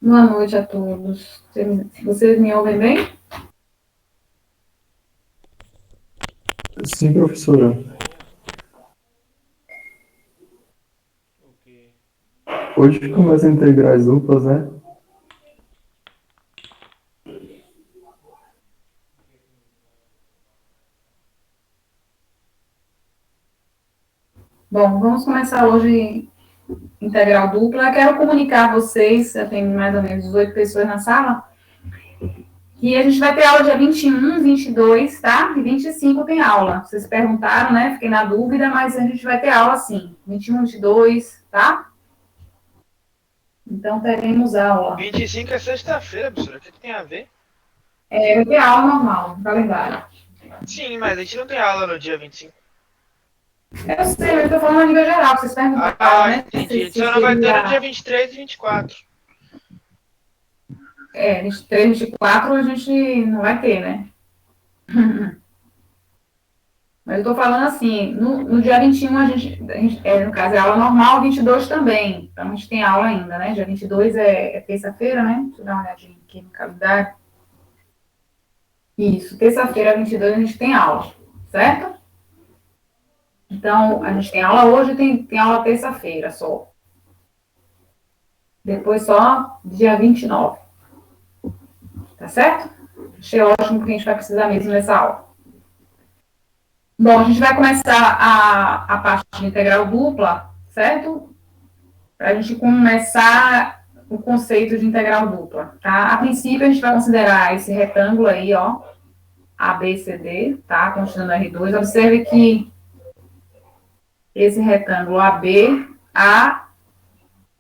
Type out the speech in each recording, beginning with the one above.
Boa noite a todos. Vocês me ouvem bem? Sim, professora. Ok. Hoje começa a integrais duplas, né? Bom, vamos começar hoje integral dupla. Eu quero comunicar a vocês, já tem mais ou menos 18 pessoas na sala, que a gente vai ter aula dia 21, 22, tá? E 25 tem aula. Vocês perguntaram, né? Fiquei na dúvida, mas a gente vai ter aula sim. 21, 22, tá? Então teremos aula. 25 é sexta-feira, professora. O que tem a ver? Vai ter aula normal, no calendário. Sim, mas a gente não tem aula no dia 25. Eu sei, eu estou falando a nível geral, vocês perguntaram, né? Entendi. Se Só não vai ter no dia seria 23 e 24. 23, 24 a gente não vai ter, né? Mas eu estou falando assim, no dia 21 no caso, é aula normal, 22 também. Então a gente tem aula ainda, né? Dia 22 é terça-feira, né? Deixa eu dar uma olhadinha aqui no calendário. Isso, terça-feira, 22, a gente tem aula, certo? Então, a gente tem aula hoje e tem aula terça-feira só. Depois só dia 29, tá certo? Achei ótimo que a gente vai precisar mesmo nessa aula. Bom, a gente vai começar a parte de integral dupla, certo? Para a gente começar o conceito de integral dupla, tá? A princípio, a gente vai considerar esse retângulo aí, ó, ABCD, tá? Continuando R2. Observe que esse retângulo AB, A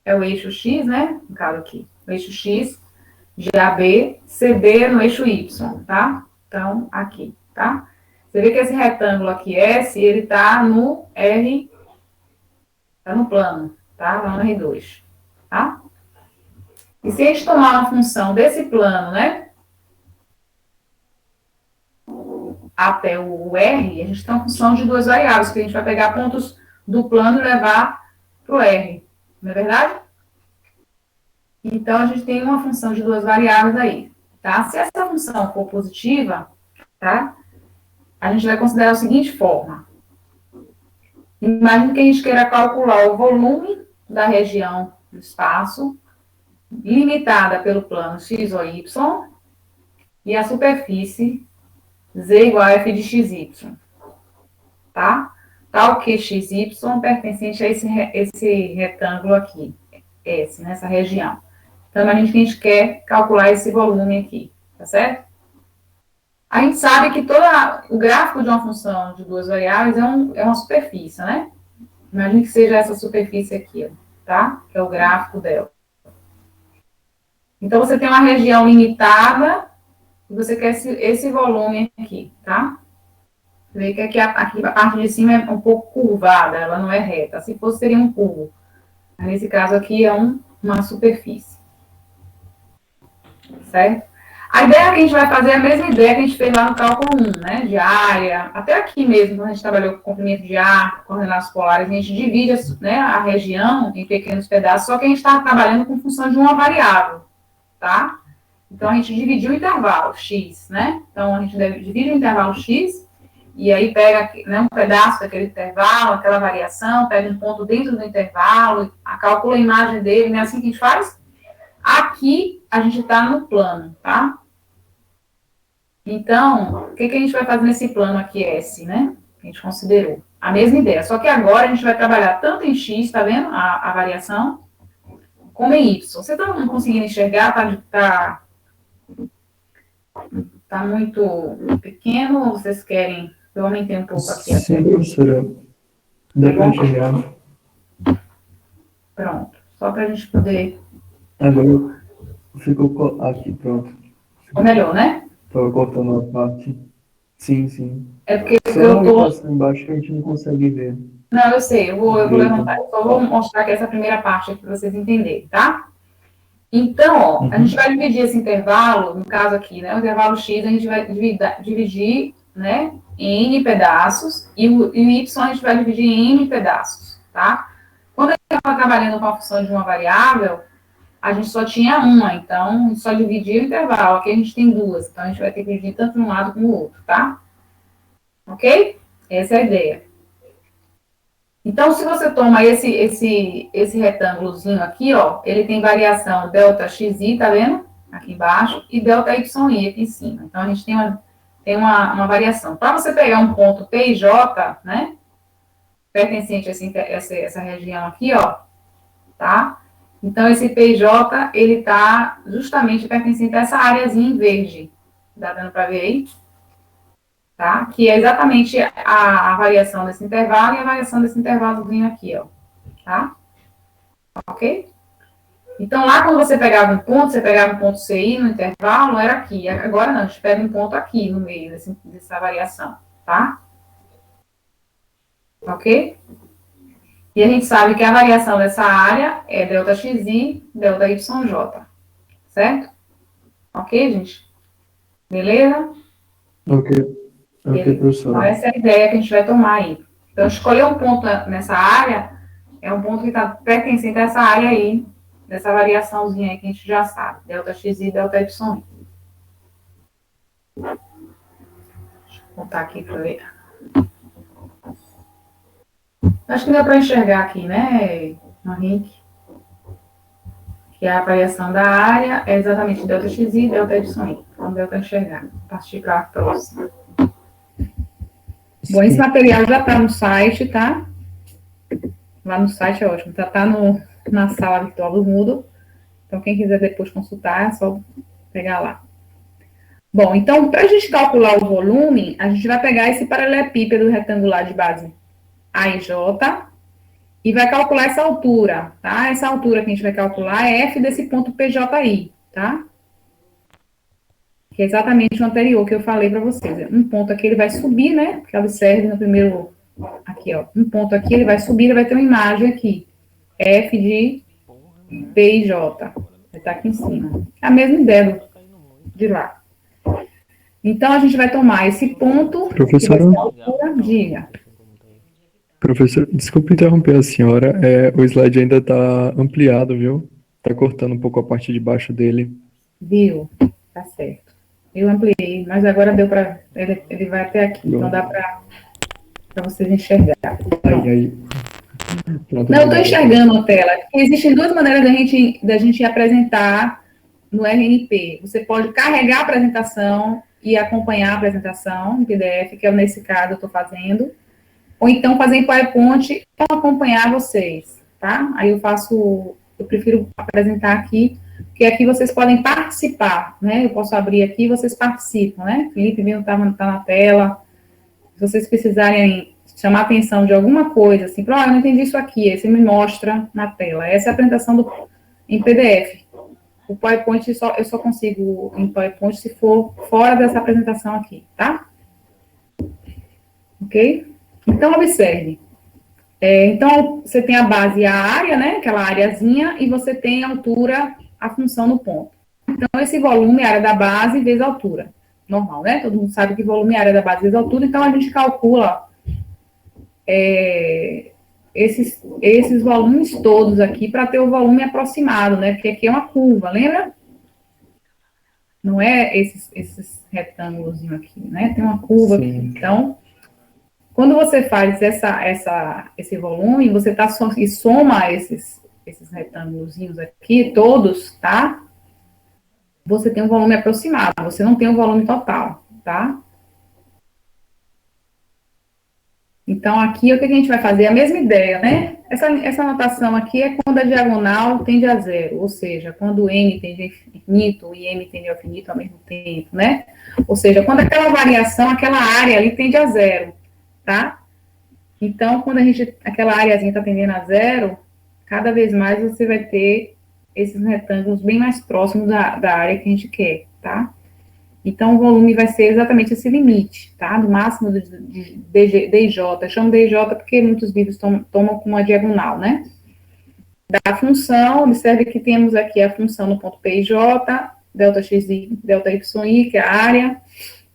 é o eixo X, né? No caso aqui, o eixo X, AB, CD no eixo Y, tá? Então, aqui, tá? Você vê que esse retângulo aqui, S, ele tá no R, tá no plano, tá? Lá no R2, tá? E se a gente tomar uma função desse plano, né, até o R, a gente tem uma função de duas variáveis, que a gente vai pegar pontos do plano e levar para o R, não é verdade? Então, a gente tem uma função de duas variáveis aí, tá? Se essa função for positiva, tá? A gente vai considerar a seguinte forma. Imagine que a gente queira calcular o volume da região do espaço, limitada pelo plano x ou y, e a superfície z igual a f de xy, tá? Tal que xy pertencente a esse retângulo aqui, nessa região. Então, a gente quer calcular esse volume aqui, tá certo? A gente sabe que todo o gráfico de uma função de duas variáveis é uma superfície, né? Imagine que seja essa superfície aqui, tá? Que é o gráfico dela. Então, você tem uma região limitada e você quer esse volume aqui, tá? Você vê que aqui a parte de cima é um pouco curvada, ela não é reta. Se fosse, seria um curvo. Nesse caso aqui é uma superfície, certo? A ideia que a gente vai fazer é a mesma ideia que a gente fez lá no cálculo 1, né? De área, até aqui mesmo, quando a gente trabalhou com comprimento de ar, coordenadas polares, a gente divide, né, a região em pequenos pedaços, só que a gente está trabalhando com função de uma variável, tá? Então, a gente dividiu o intervalo x, né? Então, a gente divide o intervalo x e aí pega, né, um pedaço daquele intervalo, aquela variação, pega um ponto dentro do intervalo, calcula a imagem dele, né? Assim que a gente faz. Aqui, a gente está no plano, tá? Então, o que a gente vai fazer nesse plano aqui, S, né? Que a gente considerou. A mesma ideia, só que agora a gente vai trabalhar tanto em X, tá vendo? A variação, como em Y. Você tá não conseguindo enxergar? Tá muito pequeno ou vocês querem? Eu aumentei um pouco aqui. Sim, professora. Dá para enxergar. Pronto. Só para a gente poder. Agora ficou aqui, pronto. Ou melhor, né? Estava cortando a parte. Sim, sim. É porque Só eu na tô. ligação embaixo que a gente não consegue ver Não, eu sei, eu vou direito. levantar. Eu só vou mostrar aqui essa primeira parte aqui para vocês entenderem, tá? Então, ó, a gente vai dividir esse intervalo, no caso aqui, né, o intervalo x, a gente vai dividir, né, em n pedaços, e o y a gente vai dividir em n pedaços, tá? Quando a gente está trabalhando com a função de uma variável, a gente só tinha uma, então a gente só dividia o intervalo. Aqui a gente tem duas, então a gente vai ter que dividir tanto um lado como o outro, tá? Ok? Essa é a ideia. Então, se você toma esse retângulozinho aqui, ó, ele tem variação ΔXi, tá vendo? Aqui embaixo, e ΔYi aqui em cima. Então, a gente tem uma variação. Para você pegar um ponto PJ, né, pertencente a essa região aqui, ó, tá? Então, esse PJ, ele tá justamente pertencente a essa áreazinha em verde. Tá dando para ver aí? Tá? Que é exatamente a variação desse intervalo e a variação desse intervalozinho aqui, ó. Tá? Ok? Então, lá quando você pegava um ponto CI no intervalo, era aqui. Agora não, a gente pega um ponto aqui no meio dessa variação, tá? Ok? E a gente sabe que a variação dessa área é ΔXi, ΔYJ. Certo? Ok, gente? Beleza? Ok, ok, Então, professora. essa é a ideia que a gente vai tomar aí. Então, escolher um ponto nessa área é um ponto que está pertencente a essa área aí, dessa variaçãozinha aí que a gente já sabe, ΔXi e ΔY. Deixa eu contar aqui para ver. Acho que deu para enxergar aqui, né, Henrique? Que a variação da área é exatamente ΔXi e ΔY. Então, deu para enxergar. Para esticar a próxima. Bom, esse Sim. material já está no site, tá? Lá no site é ótimo. Tá na sala virtual do Moodle. Então, quem quiser depois consultar, é só pegar lá. Bom, então, para a gente calcular o volume, a gente vai pegar esse paralelepípedo retangular de base A e J e vai calcular essa altura, tá? Essa altura que a gente vai calcular é F desse ponto PJI, tá? Que é exatamente o anterior que eu falei para vocês. Um ponto aqui ele vai subir, né? Porque observe no primeiro, aqui, ó. Um ponto aqui ele vai subir, ele vai ter uma imagem aqui. F de P e J. Vai estar aqui em cima. É a mesma ideia de lá. Então, a gente vai tomar esse ponto, que vai Professora, ser a altura, diga. professor, desculpe interromper a senhora. O slide ainda está ampliado, viu? Está cortando um pouco a parte de baixo dele. Viu? Tá certo. Eu ampliei, mas agora deu para. Ele vai até aqui, então dá para vocês enxergar. Aí. Pronto, Não, eu estou obrigado. enxergando a tela. Existem duas maneiras da gente apresentar no RNP. Você pode carregar a apresentação e acompanhar a apresentação em PDF, que é nesse caso eu estou fazendo, ou então fazer em PowerPoint e acompanhar vocês, tá? Aí eu prefiro apresentar aqui, porque aqui vocês podem participar, né? Eu posso abrir aqui e vocês participam, né? Felipe mesmo tá na tela. Se vocês precisarem chamar a atenção de alguma coisa, assim, eu não entendi isso aqui, aí você me mostra na tela. Essa é a apresentação em PDF. O PowerPoint eu só consigo em PowerPoint se for fora dessa apresentação aqui, tá? Ok? Então, observe. Então, você tem a base e a área, né? Aquela areazinha, e você tem a altura, a função no ponto. Então, esse volume é a área da base vezes a altura. Normal, né? Todo mundo sabe que volume é a área da base vezes a altura, então a gente calcula esses volumes todos aqui para ter o volume aproximado, né? Porque aqui é uma curva, lembra? Não é esses retângulos aqui, né? Tem uma curva aqui. Então, quando você faz esse volume, você e soma esses retângulos aqui, todos, tá? Você tem um volume aproximado, você não tem um volume total, tá? Então, aqui, o que a gente vai fazer? A mesma ideia, né? Essa notação aqui é quando a diagonal tende a zero, ou seja, quando n tende a infinito e m tende ao infinito ao mesmo tempo, né? Ou seja, quando aquela variação, aquela área ali tende a zero, tá? Então, quando aquela areazinha está tendendo a zero, cada vez mais você vai ter esses retângulos bem mais próximos da área que a gente quer, tá? Então, o volume vai ser exatamente esse limite, tá? Do máximo de DJ. Eu chamo DJ porque muitos livros tomam com uma diagonal, né? Da função, observe que temos aqui a função no ponto P e J, ΔXi, ΔYi, que é a área,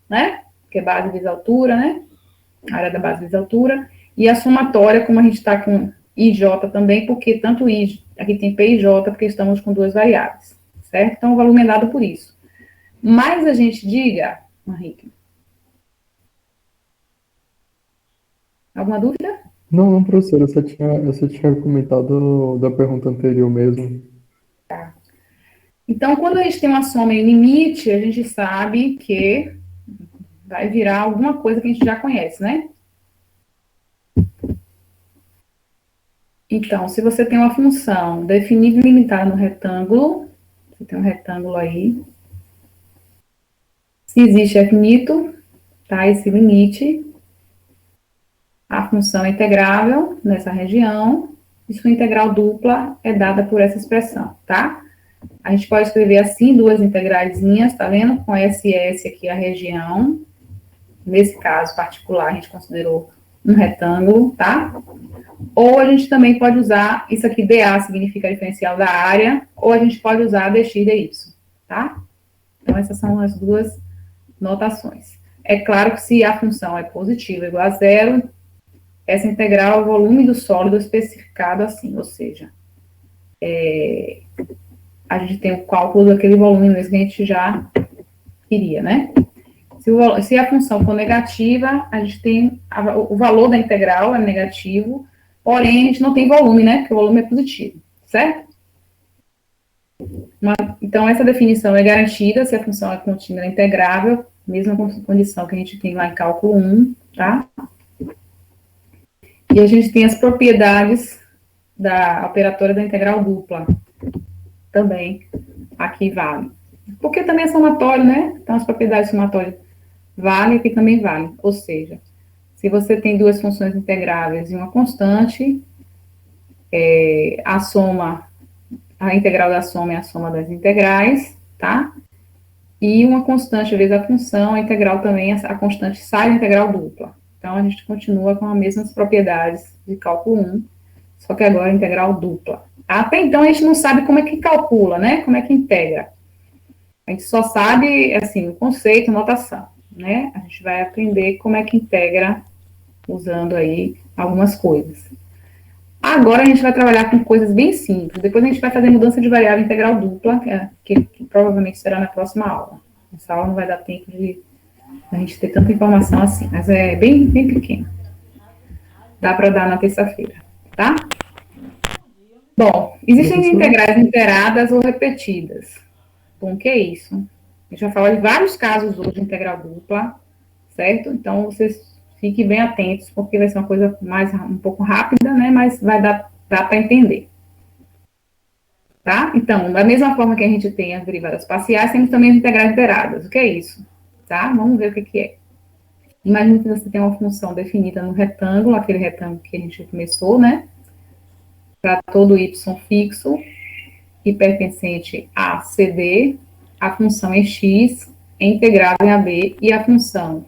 né? Que é base vezes altura, né? A área da base vezes altura. E a somatória, como a gente está IJ também, porque tanto I, aqui tem P e J, porque estamos com duas variáveis, certo? Então, o volume é dado por isso. Mas a gente diga, Henrique, alguma dúvida? Não, não, professor, eu só tinha comentado da pergunta anterior mesmo. Então, quando a gente tem uma soma em limite, a gente sabe que vai virar alguma coisa que a gente já conhece, né? Então, se você tem uma função definida e limitada no retângulo, você tem um retângulo aí, se existe é finito, tá? Esse limite, a função é integrável nessa região, e sua integral dupla é dada por essa expressão, tá? A gente pode escrever assim, duas integraizinhas, tá vendo? Com SS aqui a região. Nesse caso particular, a gente considerou um retângulo, tá? Ou a gente também pode usar, isso aqui dA significa diferencial da área, ou a gente pode usar dx dy, tá? Então, essas são as duas notações. É claro que se a função é positiva igual a zero, essa integral é o volume do sólido especificado assim, ou seja, a gente tem o cálculo daquele volume mesmo que a gente já queria, né? Se a função for negativa, a gente tem o valor da integral é negativo, porém a gente não tem volume, né? Porque o volume é positivo, certo? Então, essa definição é garantida se a função é contínua e integrável, mesma condição que a gente tem lá em cálculo 1, tá? E a gente tem as propriedades da operatória da integral dupla, também aqui vale. Porque também é somatório, né? Então, as propriedades somatórias vale, aqui também vale. Ou seja, se você tem duas funções integráveis e uma constante, a integral da soma é a soma das integrais, tá? E uma constante vezes a função, a integral também, a constante sai da integral dupla. Então, a gente continua com as mesmas propriedades de cálculo 1, só que agora integral dupla. Até então, a gente não sabe como é que calcula, né? Como é que integra. A gente só sabe, assim, o conceito, notação, né? A gente vai aprender como é que integra usando aí algumas coisas. Agora a gente vai trabalhar com coisas bem simples. Depois a gente vai fazer mudança de variável integral dupla, que provavelmente será na próxima aula. Essa aula não vai dar tempo de a gente ter tanta informação assim, mas é bem, bem pequeno. Dá para dar na terça-feira, tá? Bom, existem integrais inteiradas ou repetidas. Bom, o que é isso? A gente vai falar de vários casos hoje de integral dupla, certo? Então, vocês fiquem bem atentos, porque vai ser uma coisa um pouco rápida, né? Mas vai dar para entender. Tá? Então, da mesma forma que a gente tem as derivadas parciais, temos também as integrais inteiradas. O que é isso? Tá? Vamos ver o que é. Imagina que você tem uma função definida no retângulo, aquele retângulo que a gente começou, né? Para todo y fixo e pertencente a CD, a função em x é integrável em AB e a função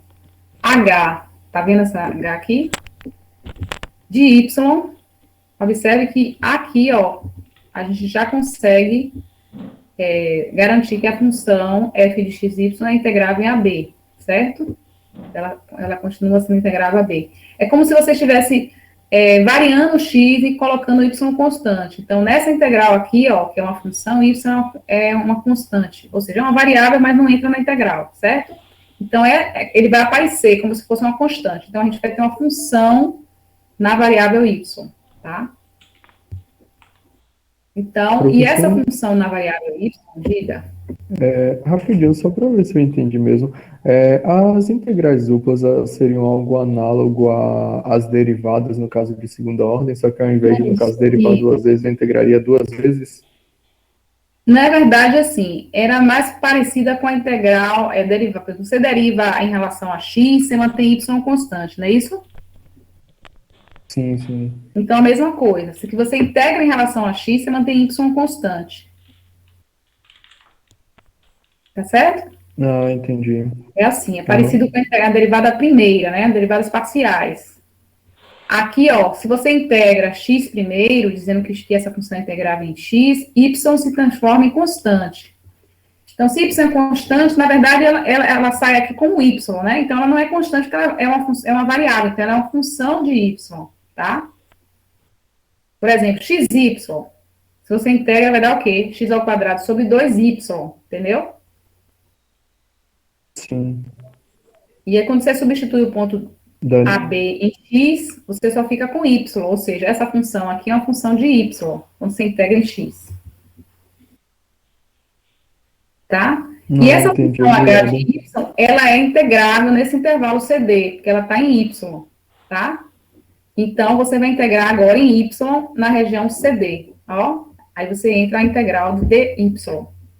h, tá vendo essa h aqui? De y, observe que aqui, ó, a gente já consegue garantir que a função f de xy é integrável em AB, certo? Ela continua sendo integrável a B. É como se você estivesse variando x e colocando y constante. Então, nessa integral aqui, ó, que é uma função, y é uma constante. Ou seja, é uma variável, mas não entra na integral, certo? Então, ele vai aparecer como se fosse uma constante. Então, a gente vai ter uma função na variável y, tá? Então, e essa função na variável y, diga... Rapidinho, só para ver se eu entendi mesmo. As integrais duplas seriam algo análogo às derivadas, no caso de segunda ordem, só que ao invés de, no caso, derivar duas vezes, eu integraria duas vezes? Na verdade, assim, era mais parecida com a integral derivada. Você deriva em relação a x, você mantém y constante, não é isso? Sim, sim. Então, a mesma coisa. Se você integra em relação a x, você mantém y constante. Tá certo? Ah, entendi. É assim, é parecido com a derivada primeira, né? Derivadas parciais. Aqui, ó, se você integra x primeiro, dizendo que essa função é integrável em x, y se transforma em constante. Então, se y é constante, na verdade, ela sai aqui como y, né? Então, ela não é constante, porque ela é uma variável, então ela é uma função de y, tá? Por exemplo, xy. Se você integra, vai dar o quê? X ao quadrado sobre 2y, entendeu? Sim. E aí, quando você substitui o ponto Da- AB em x, você só fica com y, ou seja, essa função aqui é uma função de y, quando você integra em x. Tá? E Não, essa entendi, função h de obrigado. y, ela é integrável nesse intervalo CD, porque ela está em y, tá? Então, você vai integrar agora em y na região CD, ó. Aí você entra a integral de dy,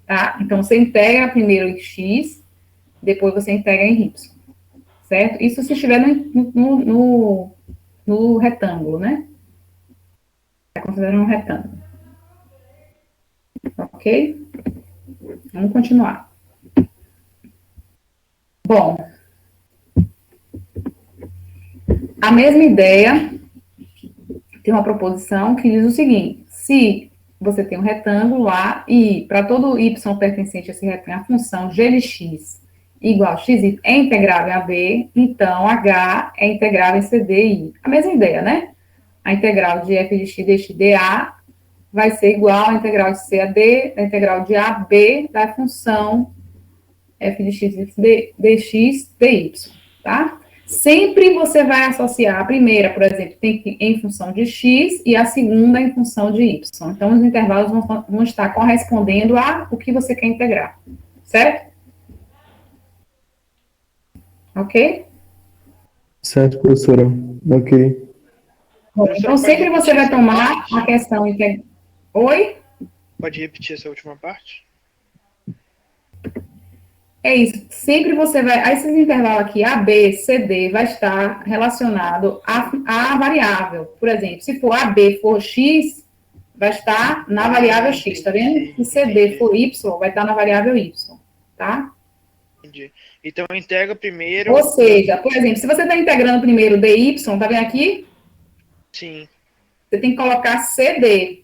tá? Então, você integra primeiro em x, depois você integra em y, certo? Isso se estiver no retângulo, né? Está considerando um retângulo. Ok? Vamos continuar. Bom, a mesma ideia tem uma proposição que diz o seguinte: se você tem um retângulo lá e para todo y pertencente a esse retângulo, a função g de x igual a xy é integrável em AB, então h é integrável em CD e I. A mesma ideia, né? A integral de f de x dx dA vai ser igual à integral de C a D, a integral de AB da função f de x dx dy, tá? Sempre você vai associar a primeira, por exemplo, tem que em função de x e a segunda em função de y. Então, os intervalos vão estar correspondendo a o que você quer integrar, certo? Ok? Certo, professora. Ok. Bom, Professora, então, pode sempre você repetir vai essa tomar parte? a questão integral. Oi? Pode repetir essa última parte? É isso. Sempre você vai. Aí, esses intervalos aqui, A, B, C, D, vai estar relacionado à variável. Por exemplo, se for A, B for X, vai estar na variável X, tá vendo? Se CD for Y, vai estar na variável Y, tá? Entendi. Então, integra primeiro. Ou seja, por exemplo, se você está integrando primeiro DY, tá vendo aqui? Sim. Você tem que colocar CD,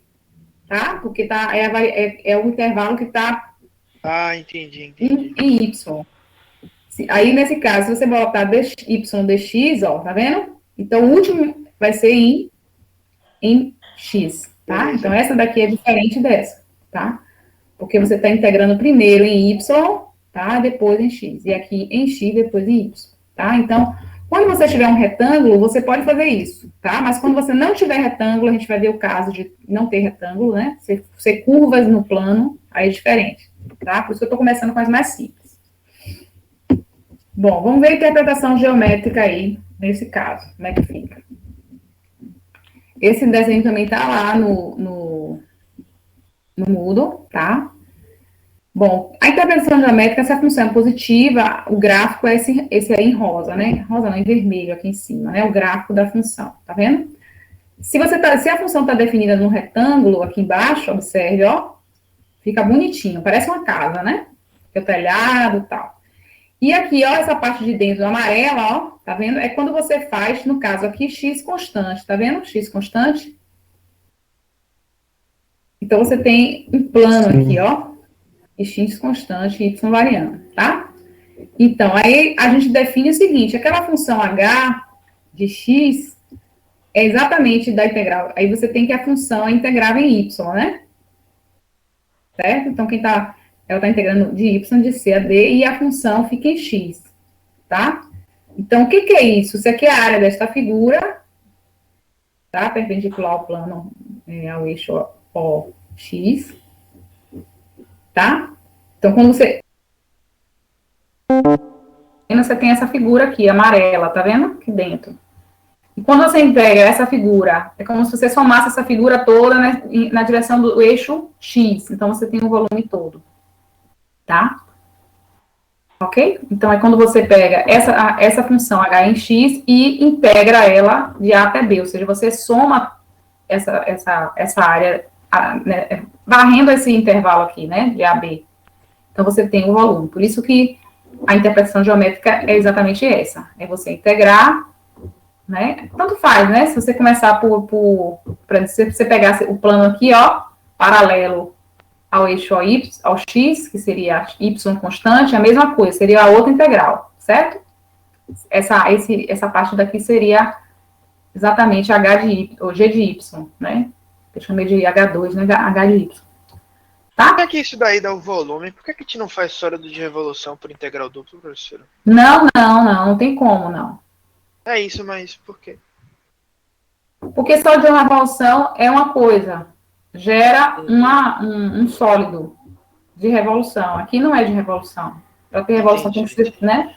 tá? Porque é o intervalo que está Ah, entendi. em Y. Aí, nesse caso, se você botar dy dx, ó, tá vendo? Então, o último vai ser em x, tá? Beleza. Então, essa daqui é diferente dessa, tá? Porque você está integrando primeiro em y, tá? Depois em x. E aqui em x, depois em y, tá? Então, quando você tiver um retângulo, você pode fazer isso, tá? Mas quando você não tiver retângulo, a gente vai ver o caso de não ter retângulo, né? Você curvas no plano, aí é diferente, tá? Por isso que eu estou começando com as mais simples. Bom, vamos ver a interpretação geométrica aí, nesse caso, como é que fica. Esse desenho também está lá no Moodle, tá? Bom, a interpretação geométrica, se a função é positiva, o gráfico é esse aí em rosa, né? Rosa não, em vermelho aqui em cima, né? O gráfico da função, tá vendo? Se a função está definida num retângulo aqui embaixo, observe, ó, fica bonitinho, parece uma casa, né? Tem o telhado e tal. E aqui, ó, essa parte de dentro amarela, ó, tá vendo? É quando você faz, no caso aqui, x constante, tá vendo? X constante. Então, você tem um plano Sim. aqui, ó, e x constante e y variando, tá? Então, aí a gente define o seguinte, aquela função h de x é exatamente da integral. Aí você tem que a função é integrável em y, né? Certo? Então, ela está integrando de y de c a d e a função fica em x, tá? Então, o que é isso? Isso aqui é a área desta figura, tá? Perpendicular ao plano, ao eixo OX, tá? Então, quando você tem essa figura aqui, amarela, tá vendo? Aqui dentro. E quando você integra essa figura, é como se você somasse essa figura toda, né, na direção do eixo X. Então, você tem o volume todo. Tá? Ok? Então, é quando você pega essa função h em x e integra ela de A até B. Ou seja, você soma essa área, né, varrendo esse intervalo aqui, né, de A a B. Então, você tem o volume. Por isso que a interpretação geométrica é exatamente essa. É você integrar, né? Tanto faz, né? Se você começar se você pegar o plano aqui, ó, paralelo ao eixo ao x, que seria y constante, a mesma coisa, seria a outra integral, certo? Essa parte daqui seria exatamente h de y, ou g de y, né? Eu chamei de H2, né? H de Y. Como é que isso daí dá o volume? Por que a gente não faz sólido de revolução por integral duplo, professora? Não tem como, não. É isso, mas por quê? Porque sólido de revolução é uma coisa, gera um sólido de revolução. Aqui não é de revolução. Para ter revolução tem que ser, né?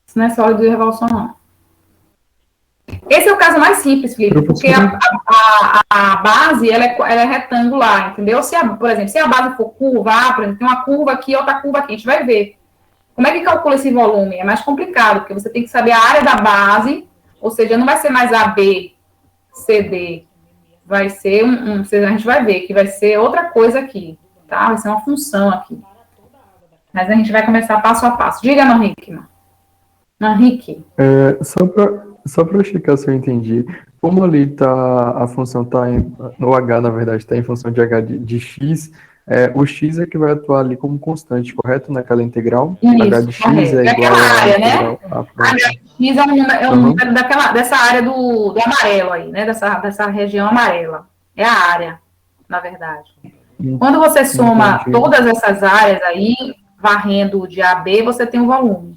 Isso não é sólido de revolução, não. Esse é o caso mais simples, Felipe, porque a base ela é retangular, entendeu? Por exemplo, se a base for curva, por exemplo, tem uma curva aqui, outra curva aqui, a gente vai ver. Como é que calcula esse volume? É mais complicado, porque você tem que saber a área da base, ou seja, não vai ser mais AB, CD, vai ser a gente vai ver que vai ser outra coisa aqui, tá? Vai ser uma função aqui. Mas a gente vai começar passo a passo. Diga, Manrique. Manrique. Só para eu checar se eu entendi, como ali a função está no H, na verdade, está em função de H de X, o X é que vai atuar ali como constante, correto? Naquela integral? Isso, H de X correto. é igual aquela à área, integral né? H de X é um número dessa área do amarelo aí, né? Dessa região amarela. É a área, na verdade. Quando você soma todas essas áreas aí, varrendo de A a B, você tem um volume.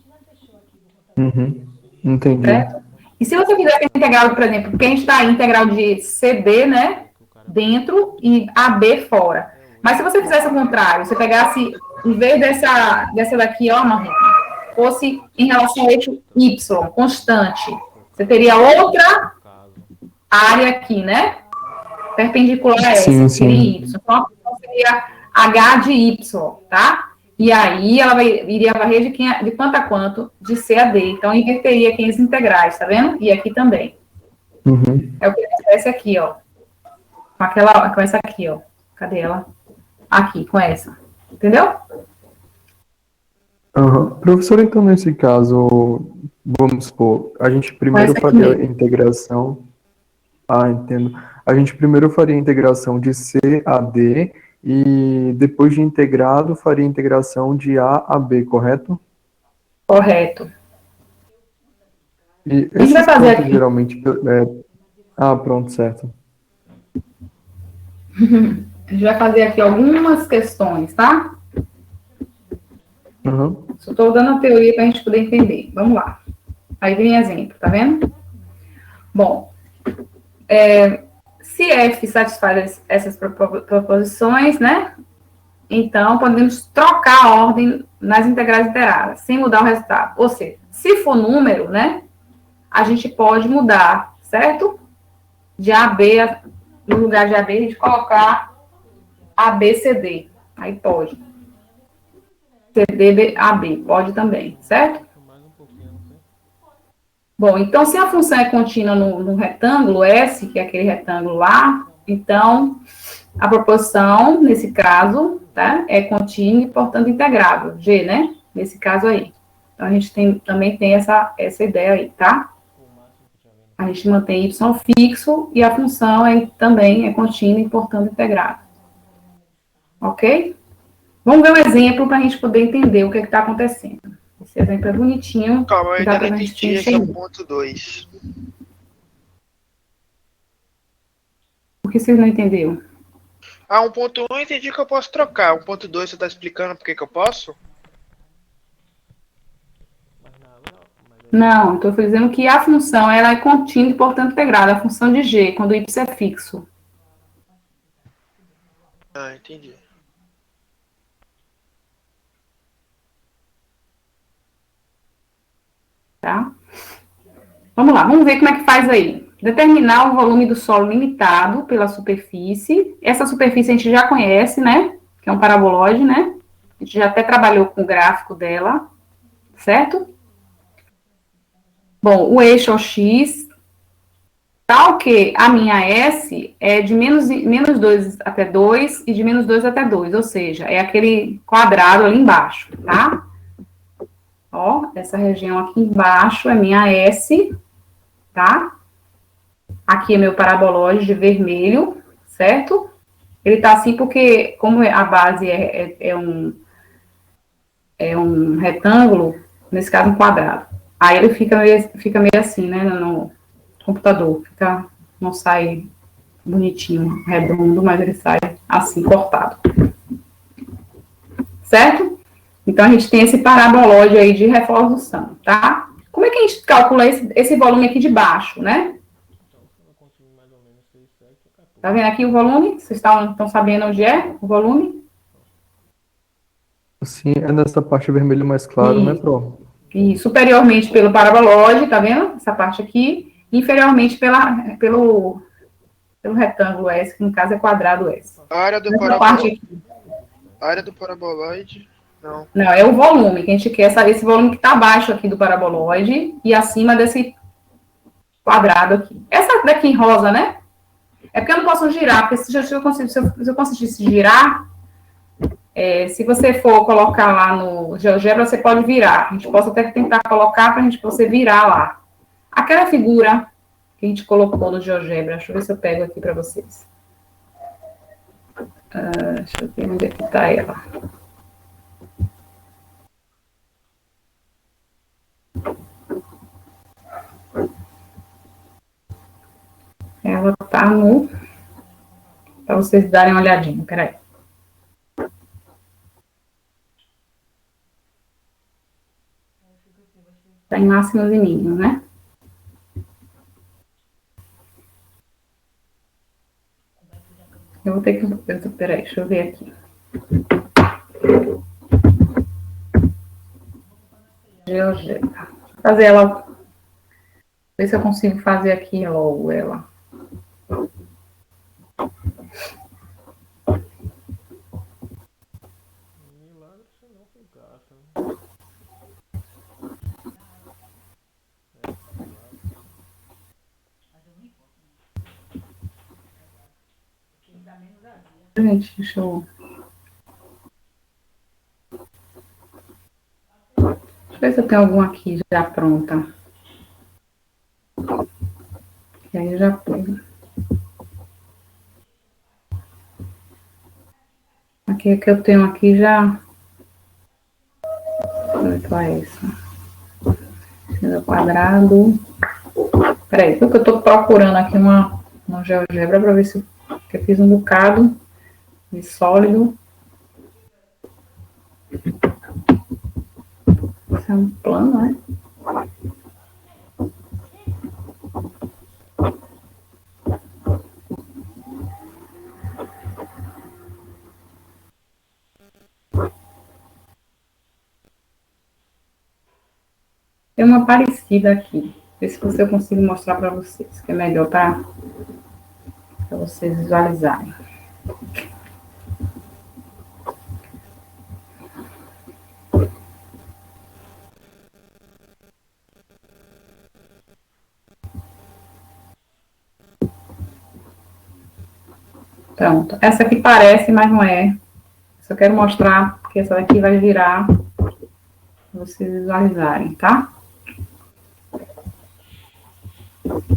Entendi. Certo? E se você quiser integral, por exemplo, porque a gente está em integral de CD, né? Dentro e AB fora. Mas se você fizesse o contrário, você pegasse, em vez dessa daqui, ó, Marreta, fosse em relação ao eixo Y, constante, você teria outra área aqui, né? Perpendicular a essa, Sim, seria Y. Então, seria H de Y, tá? E aí ela iria varrer de quanto a quanto? De C a D. Então, inverteria aqui as integrais, tá vendo? E aqui também. É o que acontece aqui, ó. Com essa aqui, ó. Cadê ela? Aqui, com essa. Entendeu? Professor, então, nesse caso, vamos supor, a gente primeiro faria a integração. Entendo. A gente primeiro faria a integração de C a D e depois de integrado faria a integração de A a B, correto? Correto. E a gente vai fazer aqui. Geralmente. Pronto, certo. A gente vai fazer aqui algumas questões, tá? Só estou dando a teoria para a gente poder entender. Vamos lá. Aí vem exemplo, tá vendo? Bom, se F satisfaz essas proposições, né? Então, podemos trocar a ordem nas integrais iteradas, sem mudar o resultado. Ou seja, se for número, né? A gente pode mudar, certo? De AB, no lugar de AB, a gente colocar ABCD. Aí pode. CD, AB, pode também, certo? Bom, então, se a função é contínua no retângulo S, que é aquele retângulo lá, então, a proporção, nesse caso, tá, é contínua e, portanto, integrável. G, né? Nesse caso aí. Então, a gente também tem essa ideia aí, tá? A gente mantém y fixo e a função também é contínua e, portanto, integrável. Ok? Vamos ver um exemplo para a gente poder entender o que está acontecendo. Esse exemplo é bonitinho. Calma, eu ainda não entendi. Esse é o ponto 2. Por que vocês não entenderam? 1.1 eu entendi que eu posso trocar. 1.2 você está explicando por que eu posso? Não, estou dizendo que a função ela é contínua e, portanto, integrada. A função de g, quando o y é fixo. Entendi. Tá? Vamos lá, vamos ver como é que faz aí. Determinar o volume do solo limitado pela superfície. Essa superfície a gente já conhece, né? Que é um paraboloide, né? A gente já até trabalhou com o gráfico dela, certo? Bom, o eixo é o x, tal que a minha S é de menos 2 até 2 e de menos 2 até 2, ou seja, é aquele quadrado ali embaixo, tá? Ó, essa região aqui embaixo é minha S, tá? Aqui é meu parabolóide de vermelho, certo? Ele tá assim porque, como a base é um retângulo, nesse caso um quadrado. Aí ele fica meio assim, né, no computador. Não sai bonitinho, redondo, mas ele sai assim, cortado. Certo? Então, a gente tem esse parabolóide aí de resolução, tá? Como é que a gente calcula esse volume aqui de baixo, né? Tá vendo aqui o volume? Vocês estão sabendo onde é o volume? Sim, é nessa parte vermelha mais claro, né, Pro? E superiormente pelo parabolóide, tá vendo? Essa parte aqui. Inferiormente pelo retângulo S, que no caso é quadrado S. A área do paraboloide, não. Não, é o volume, que a gente quer saber esse volume que está abaixo aqui do paraboloide e acima desse quadrado aqui. Essa daqui em rosa, né? É porque eu não posso girar, porque se eu conseguisse girar, se você for colocar lá no GeoGebra, você pode virar. A gente pode até tentar colocar para você virar lá. Aquela figura que a gente colocou no GeoGebra, deixa eu ver se eu pego aqui para vocês. Deixa eu ver onde é que está ela. Ela está no... Para vocês darem uma olhadinha, peraí. Está em máximos e mínimos, né? Eu vou ter que... Peraí, deixa eu ver aqui. GeoGebra. Vou fazer ela... Ver se eu consigo fazer aqui logo ela. Gente, deixa eu ver se eu tenho alguma aqui já pronta. E aí eu já pego. Aqui que eu tenho aqui já. Qual é essa? Esse quadrado. Peraí, porque eu tô procurando aqui uma GeoGebra para ver se eu fiz um bocado de sólido. Esse é um plano, né? Tem uma parecida aqui. Ver se eu consigo mostrar para vocês, que é melhor para vocês visualizarem. Pronto. Essa aqui parece, mas não é. Só quero mostrar, porque essa daqui vai virar para vocês visualizarem, tá?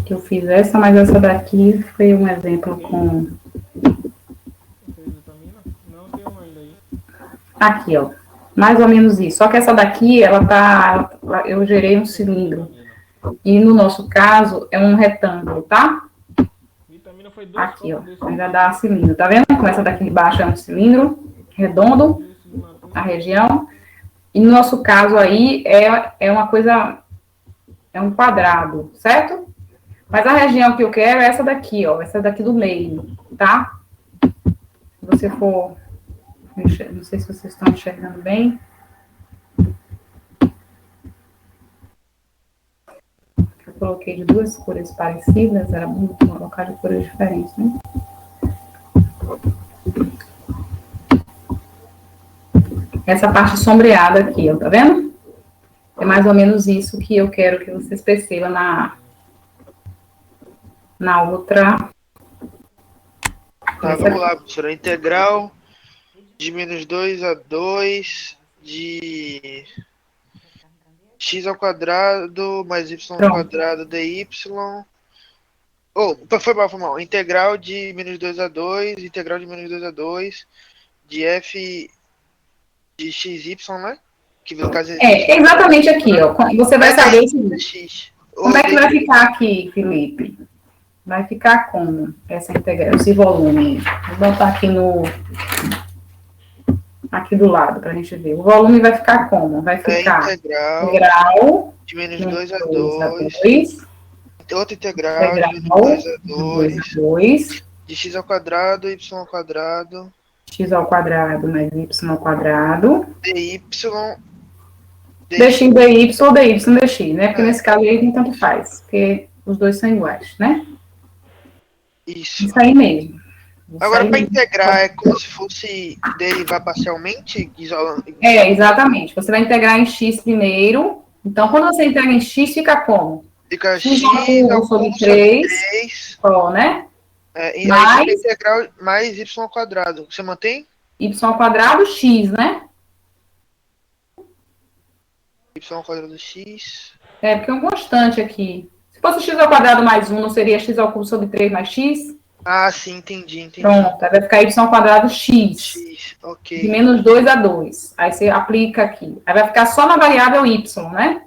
Que eu fiz essa, mas essa daqui foi um exemplo com... Aqui, ó. Mais ou menos isso. Só que essa daqui, eu gerei um cilindro. E no nosso caso, é um retângulo, tá? Aqui, ó. Ainda dá cilindro. Tá vendo? Como essa daqui de baixo é um cilindro redondo, a região. E no nosso caso aí, é uma coisa... É um quadrado, certo? Mas a região que eu quero é essa daqui, ó. Essa daqui do meio, tá? Se você for... Não sei se vocês estão enxergando bem. Eu coloquei de duas cores parecidas. Era bom colocar de cores diferentes, né? Essa parte sombreada aqui, ó. Tá vendo? É mais ou menos isso que eu quero que vocês percebam na outra. Tá, vamos lá, professora. Integral de menos 2 a 2 de x ao quadrado mais y ao quadrado dy. Foi mal. Integral de menos 2 a 2, integral de menos 2 a 2 de f de xy, né? Que no caso é exatamente aqui, ó. Você vai saber como é que vai ficar aqui, Felipe. vai ficar como essa integral, esse volume? Vou botar aqui aqui do lado para a gente ver. O volume vai ficar como? Vai ficar integral de menos 2 a 2. Outra integral de menos 2 a 2. De x ao quadrado, y ao quadrado. X ao quadrado mais y ao quadrado. dy. Dx dy ou dy dx, né? Porque nesse caso aí nem tanto faz, porque os dois são iguais, né? Isso. Isso aí mesmo. Agora, para integrar, é como se fosse derivar parcialmente, isolando. Exatamente. Você vai integrar em x primeiro. Então, quando você integra em x, fica como? Fica x ao cubo sobre 3. Ó, né? E aí fica integral mais y ao quadrado. Você mantém? Y ao quadrado, x, né? Y ao quadrado x. Porque é um constante aqui. Se fosse x ao quadrado mais 1, não seria x ao cubo sobre 3 mais x? Ah, sim, entendi. Pronto, aí vai ficar y ao quadrado x. Ok. De menos 2 a 2. Aí você aplica aqui. Aí vai ficar só na variável y, né?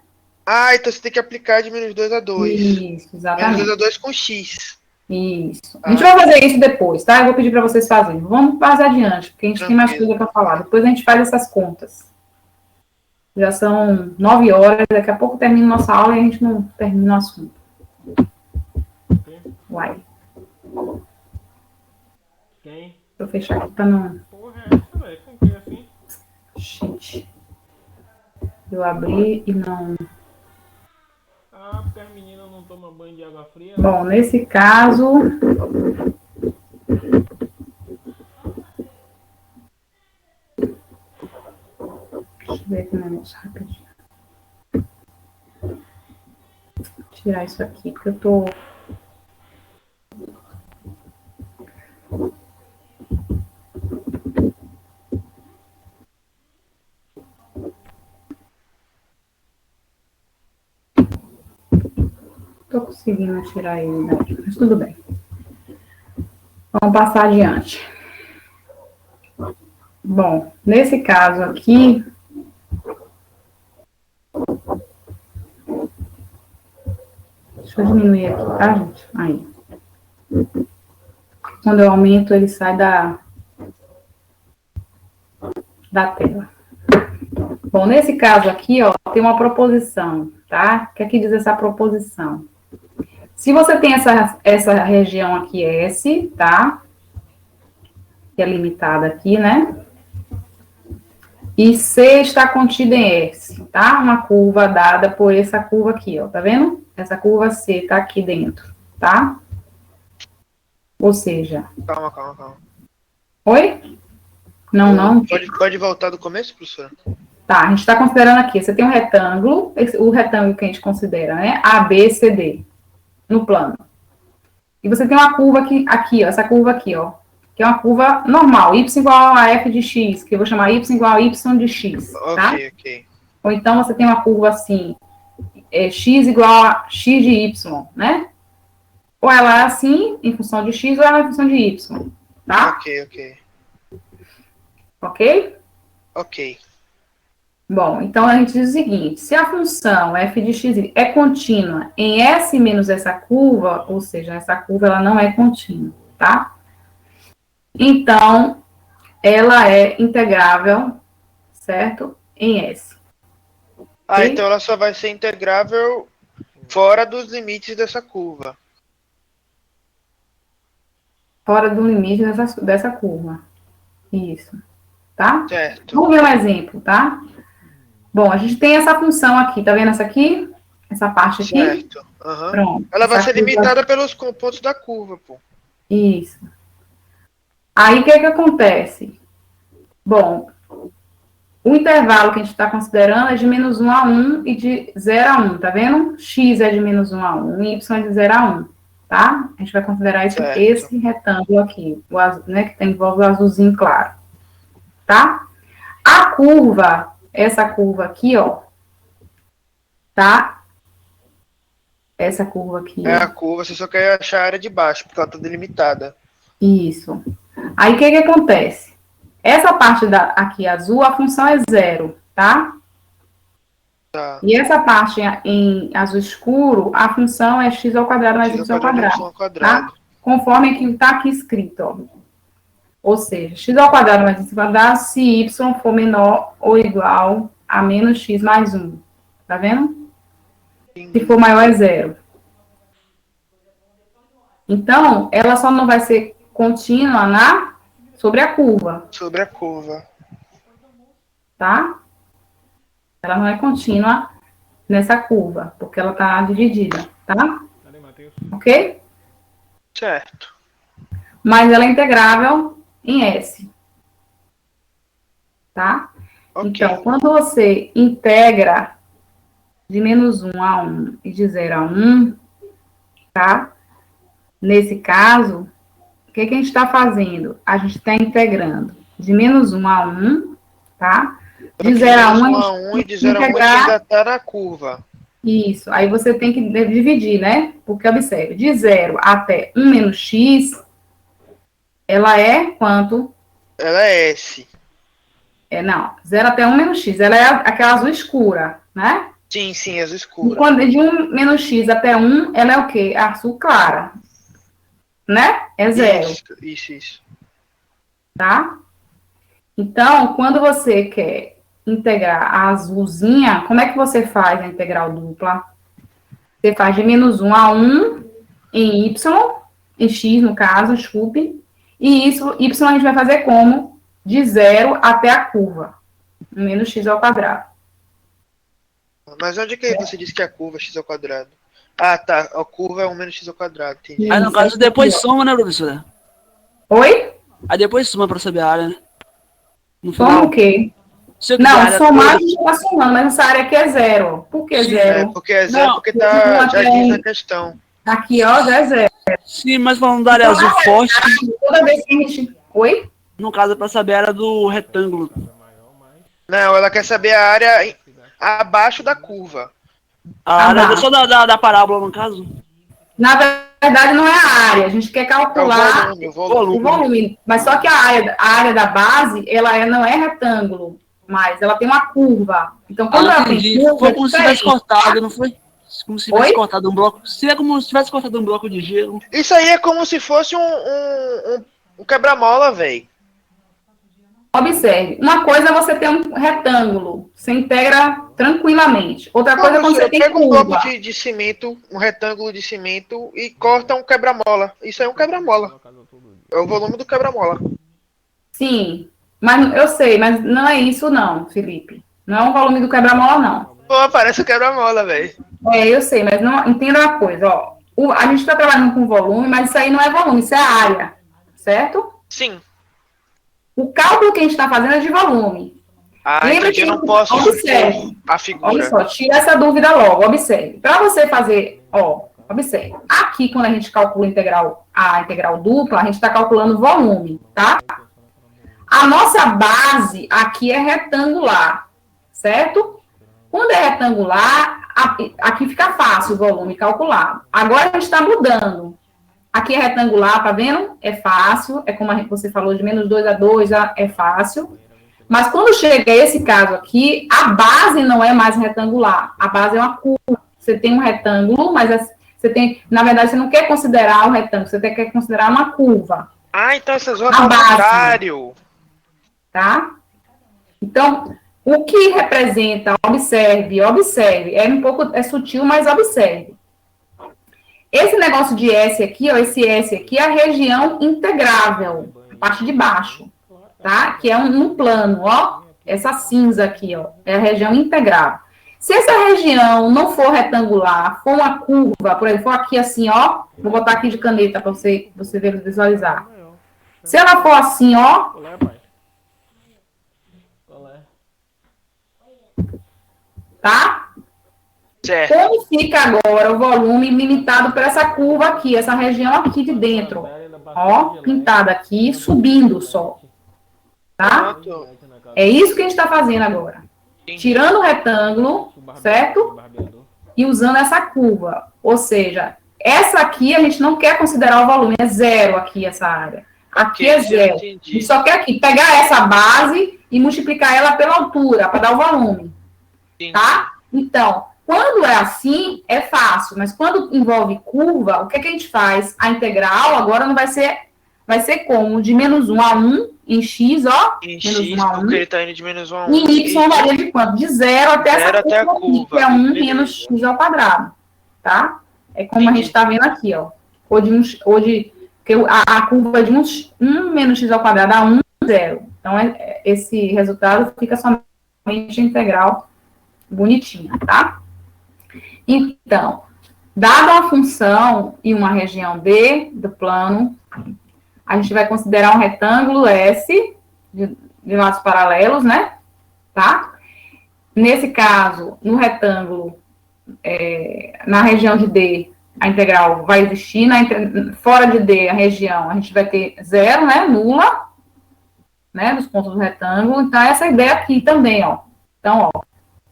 Ah, então você tem que aplicar de menos 2 a 2. Isso, exatamente. Menos 2 a 2 com x. Isso. A gente vai fazer isso depois, tá? Eu vou pedir para vocês fazerem. Vamos passar adiante, porque a gente tem mais coisa para falar. Depois a gente faz essas contas. Já são 9 horas, daqui a pouco termina nossa aula e a gente não termina o assunto. Uai. Quem? Vou fechar aqui para não... Porra, é essa, velho? Como que é assim? Gente. Eu abri e não... Ah, porque as meninas não tomam banho de água fria. Bom, nesse caso... Deixa eu ver aqui o negócio rapidinho. Vou tirar isso aqui, porque eu tô... Tô conseguindo tirar ele daqui, mas tudo bem. Vamos passar adiante. Bom, nesse caso aqui... Deixa eu diminuir aqui, tá, gente? Aí. Quando eu aumento, ele sai da tela. Bom, nesse caso aqui, ó, tem uma proposição, tá? O que é que diz essa proposição? Se você tem essa região aqui, S, tá? Que é limitada aqui, né? E C está contida em S, tá? Uma curva dada por essa curva aqui, ó, tá vendo? Essa curva C tá aqui dentro, tá? Ou seja... Calma. Oi? Não. Pode voltar do começo, professora? Tá, a gente está considerando aqui, você tem um retângulo, o retângulo que a gente considera, né? A, B, C, D, no plano. E você tem uma curva aqui, ó, essa curva aqui, ó, que é uma curva normal, y igual a f de x, que eu vou chamar y igual a y de x, tá? Ok. Ou então você tem uma curva assim, x igual a x de y, né? Ou ela é assim, em função de x, ou ela é em função de y, tá? Ok? Bom, então a gente diz o seguinte, se a função f de x é contínua em S menos essa curva, ou seja, essa curva ela não é contínua, tá? Então, ela é integrável, certo? Em S. Okay? Então ela só vai ser integrável fora dos limites dessa curva. Fora do limite dessa curva. Isso. Tá? Certo. Vamos ver um exemplo, tá? Bom, a gente tem essa função aqui, tá vendo essa aqui? Essa parte aqui? Certo. Uhum. Pronto. Ela vai ser limitada pelos pontos da curva, pô. Isso. Aí, o que acontece? Bom, o intervalo que a gente está considerando é de menos 1 a 1 e de 0 a 1, tá vendo? X é de menos 1 a 1 e Y é de 0 a 1, tá? A gente vai considerar esse retângulo aqui, o azul, né, que envolve o azulzinho claro, tá? A curva, essa curva aqui, ó, tá? Essa curva aqui. É a curva, você só quer achar a área de baixo, porque ela está delimitada. Isso. Aí, o que acontece? Essa parte aqui azul, a função é 0, tá? Tá. E essa parte em azul escuro, a função é x ao quadrado mais X y ao quadrado. ao quadrado. Tá? Conforme que está aqui escrito, ó. Ou seja, x ao quadrado mais y ao quadrado se y for menor ou igual a menos x mais 1. Tá vendo? Se for maior é zero. Então, ela só não vai ser contínua sobre a curva, Sobre a curva. tá? Ela não é contínua nessa curva, porque ela está dividida, tá? Cadê, Matheus? Ok? Certo. Mas ela é integrável em S. Tá? Ok. Então, quando você integra de menos 1 a 1 e de 0 a 1, tá? Nesse caso, o que a gente está fazendo? A gente está integrando de menos 1 a 1, tá? De 0 a 1, menos 1 a 1 e de 0 a 1 a gente ainda está na curva. Isso, aí você tem que dividir, né? Porque, observe, de 0 até 1 menos x, ela é quanto? Ela é S. Não, 0 até 1 menos x, ela é aquela azul escura, né? Sim, azul E escura. quando de 1 menos x até 1, ela é o quê? A azul clara, né? É 0, Isso. tá? Então, quando você quer integrar a azulzinha, como é que você faz a integral dupla? Você faz de menos 1 a 1 em y, em x no caso, desculpe, e isso, y a gente vai fazer como? De 0 até a curva, menos x ao quadrado. Mas onde que você disse que a curva é x ao quadrado? Ah, tá. A curva é 1 menos x ao quadrado. Entendi. Aí no caso depois soma, né, professora? Oi? Aí depois soma pra saber a área, né? No Soma final. o quê? Se eu quiser a Não, área somar a toda- gente está somando, mas essa área aqui é 0. Por que Sim, 0? Porque é zero, Não, porque tá, já não diz tem- a questão. Aqui, ó, já é 0. Sim, mas falando da área azul forte, Toda vez que a gente... Oi? no caso é pra saber a área do retângulo. Não, ela quer saber a área abaixo da curva. A área Abaixo. só da parábola, no caso. Na verdade, não é a área. A gente quer É o calcular volume, o o volume. volume. Mas só que a área da base, não é retângulo, mas ela tem uma curva. Então, quando Ah, ela tem entendi. curva, Foi como se tivesse diferente. cortado, não foi? Como se tivesse Oi? cortado um bloco. Seria como se tivesse cortado um bloco de gelo. Isso aí é como se fosse um quebra-mola, velho. Observe, uma coisa é você ter um retângulo, você integra tranquilamente. Outra coisa é quando você tem Pega um bloco curva. de cimento, um retângulo de cimento e corta um quebra-mola. Isso aí é um quebra-mola. É o volume do quebra-mola. Sim, mas eu sei, mas não é isso não, Felipe. Não é um volume do quebra-mola, não. Pô, parece um quebra-mola, velho. Eu sei, mas não, entenda uma coisa, ó. A gente está trabalhando com volume, mas isso aí não é volume, isso é área, certo? Sim. O cálculo que a gente está fazendo é de volume. Ah, Lembra entendi. que Eu não posso observe. supor a Olha figura. só, tira essa dúvida logo, observe. Para você fazer, ó, observe. Aqui, quando a gente calcula a integral dupla, a gente está calculando volume, tá? A nossa base aqui é retangular, certo? Quando é retangular, aqui fica fácil o volume calcular. Agora a gente está mudando. Aqui é retangular, tá vendo? É fácil, é como você falou, de menos 2 a 2, é fácil. Mas quando chega esse caso aqui, a base não é mais retangular. A base é uma curva. Você tem um retângulo, mas você tem, na verdade, você não quer considerar o retângulo, você quer considerar uma curva, Ah, então essas outras A ao base. contrário. tá? Então, o que representa, observe, é sutil, mas observe. Esse negócio de S aqui, ó, esse S aqui é a região integrável, a parte de baixo, tá? Que é no plano, ó, essa cinza aqui, ó, é a região integrável. Se essa região não for retangular, for uma curva, por exemplo, for aqui assim, ó, vou botar aqui de caneta para você visualizar. Se ela for assim, ó, Qual é, pai? Qual é? tá? Certo. Como fica agora o volume limitado por essa curva aqui, essa região aqui de dentro, ó, pintada aqui, subindo só, tá? Pronto. É isso que a gente está fazendo agora. Tirando o retângulo, certo? E usando essa curva. Ou seja, essa aqui a gente não quer considerar o volume, é 0 aqui essa área. Aqui é 0. A gente só quer aqui pegar essa base e multiplicar ela pela altura, para dar o volume. Tá? Então, quando é assim, é fácil, mas quando envolve curva, o que, é que a gente faz? A integral agora não vai ser, como? De menos 1 a 1 em x, ó, Em menos 1 x, a porque 1, ele tá indo de menos 1 a e 1 em y varia de quanto? De 0 até zero essa até a curva aqui, que curva. é 1 Beleza. menos x ao quadrado, tá? É como a gente Entendi. está vendo aqui, ó. Porque a curva é de 1 menos x ao quadrado a 1, 0. Então, esse resultado fica somente integral bonitinha, tá? Então, dada uma função e uma região D do plano, a gente vai considerar um retângulo S de lados paralelos, né? Tá? Nesse caso, no retângulo, na região de D, a integral vai existir. Fora de D, a região, a gente vai ter zero, né? Nula, né? Dos pontos do retângulo. Então, essa ideia aqui também, ó. Então, ó,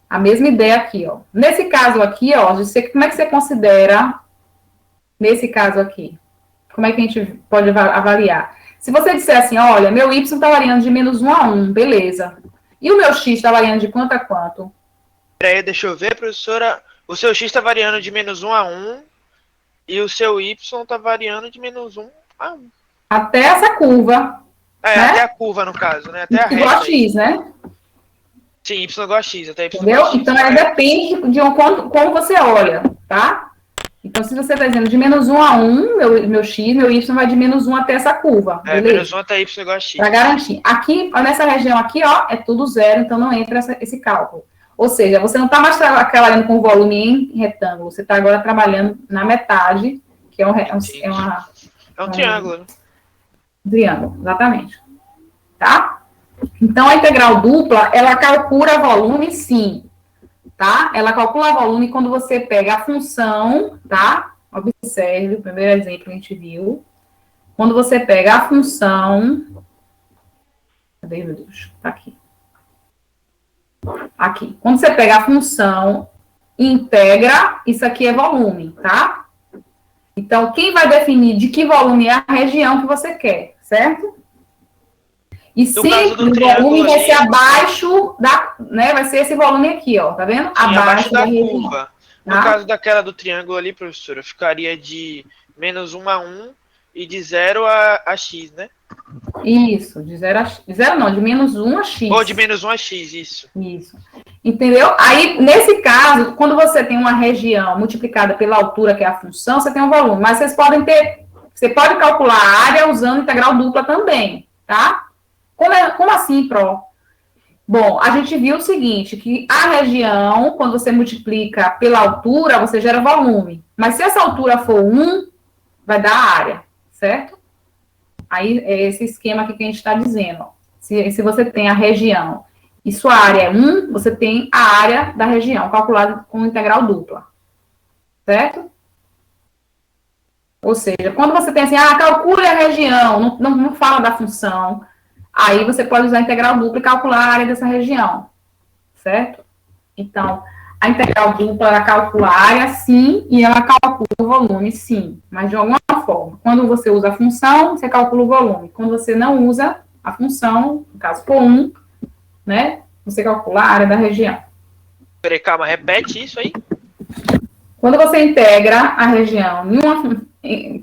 a mesma ideia aqui, ó. Nesse caso aqui, ó, como é que você considera, nesse caso aqui? Como é que a gente pode avaliar? Se você disser assim, olha, meu y está variando de menos 1 a 1, beleza. E o meu x está variando de quanto a quanto? Peraí, deixa eu ver, professora. O seu x está variando de menos 1 a 1 e o seu y está variando de menos 1 a 1. Até essa curva. É, né? até a curva, no caso, né? Até a Igual a reta. x, né? Sim, y igual a x, até y igual Entendeu? a x. Então, depende de como você olha, tá? Então, se você está dizendo de menos 1 a 1, meu x, meu y vai de menos 1 até essa curva, É, beleza? menos 1 até y igual a x. Para garantir. Aqui, nessa região aqui, ó, é tudo zero, então não entra esse cálculo. Ou seja, você não está mais trabalhando com volume em retângulo, você está agora trabalhando na metade, que é um triângulo, né? Triângulo, exatamente. Tá? Então, a integral dupla, ela calcula volume, sim. Tá? Ela calcula volume quando você pega a função, tá? Observe o primeiro exemplo que a gente viu. Quando você pega a função... Cadê, meu Deus? Tá aqui. Aqui. Quando você pega a função, integra, isso aqui é volume, tá? Então, quem vai definir de que volume é a região que você quer, certo? E sempre o volume vai ser abaixo da, né? Vai ser esse volume aqui, ó, tá vendo? Sim, abaixo da região, curva. No tá? caso daquela do triângulo ali, professora, ficaria de menos 1 a 1 e de 0 a x, né? Isso, de 0 a x. De 0 não, de menos 1 a x. Ou de menos 1 a x, isso. Isso. Entendeu? Aí, nesse caso, quando você tem uma região multiplicada pela altura, que é a função, você tem um volume. Mas você pode calcular a área usando integral dupla também, tá? Como assim, Pro? Bom, a gente viu o seguinte, que a região, quando você multiplica pela altura, você gera volume. Mas se essa altura for 1, vai dar área, certo? Aí é esse esquema aqui que a gente está dizendo. Ó. Se você tem a região e sua área é 1, você tem a área da região, calculada com integral dupla. Certo? Ou seja, quando você tem assim, calcule a região, não fala da função, aí você pode usar a integral dupla e calcular a área dessa região. Certo? Então, a integral dupla, ela calcula a área, sim, e ela calcula o volume, sim. Mas de alguma forma, quando você usa a função, você calcula o volume. Quando você não usa a função, no caso for 1, né, você calcula a área da região. Peraí, calma, repete isso aí. Quando você integra a região,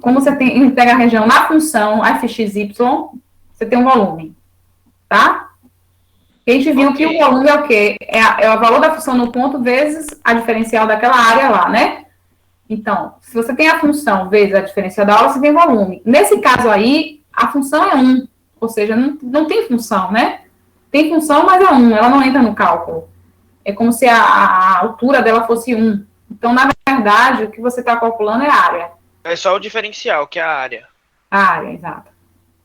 como você integra a região na função fxy, você tem um volume, tá? A gente viu que o volume é o quê? É o valor da função no ponto vezes a diferencial daquela área lá, né? Então, se você tem a função vezes a diferencial da área, você tem volume. Nesse caso aí, a função é 1, ou seja, não tem função, né? Tem função, mas é 1, ela não entra no cálculo. É como se a altura dela fosse 1. Então, na verdade, o que você está calculando é a área. É só o diferencial, que é a área. A área, exato.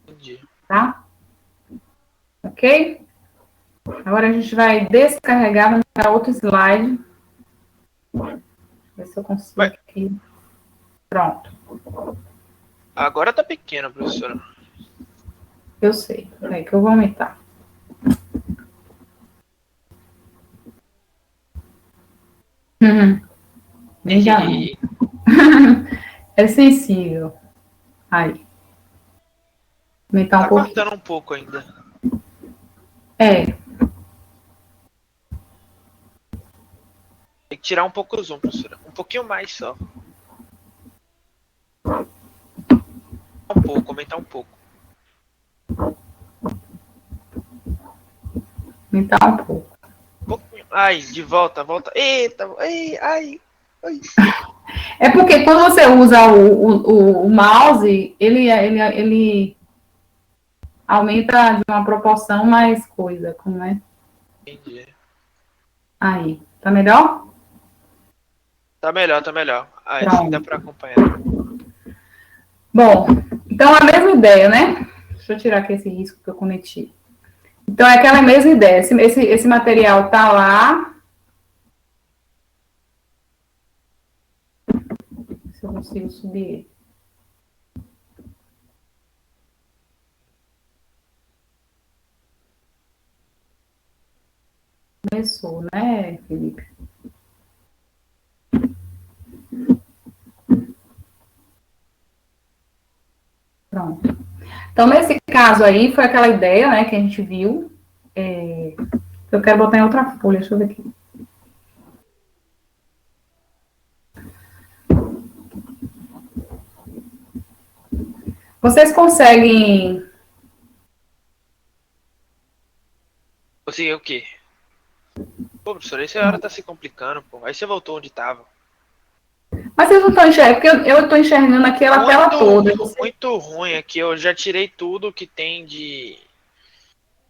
Entendi. Tá? Ok? Agora a gente vai descarregar para outro slide. Ver se eu consigo aqui. Pronto. Agora tá pequeno, professora. Eu sei. Peraí que eu vou aumentar. Veja aí. É sensível. Aí. Aumentar um pouquinho. Tá cortando um pouco ainda. É. tirar um pouco o zoom, professora. Um pouquinho mais só. Um pouco, aumentar um pouco. Aumentar um pouco. Um pouquinho. Ai, de volta, volta. Eita, ai. É porque quando você usa o mouse, ele aumenta de uma proporção mais coisa, como é? Entendi. Aí, tá melhor? Tá melhor, tá melhor. Ah, Pronto. assim dá pra acompanhar. Bom, então a mesma ideia, né? Deixa eu tirar aqui esse risco que eu cometi. Então é aquela mesma ideia. Esse material tá lá. Se eu consigo subir ele. Começou, né, Felipe? Pronto. Então, nesse caso aí, foi aquela ideia, né, que a gente viu. Eu quero botar em outra folha, deixa eu ver aqui. Vocês conseguem... Consegui o quê? Pô, professora, essa hora tá se complicando, pô. Aí você voltou onde tava. Mas vocês não estão enxergando, porque eu estou enxergando aquela tela toda. Muito ruim aqui. Eu já tirei tudo que tem de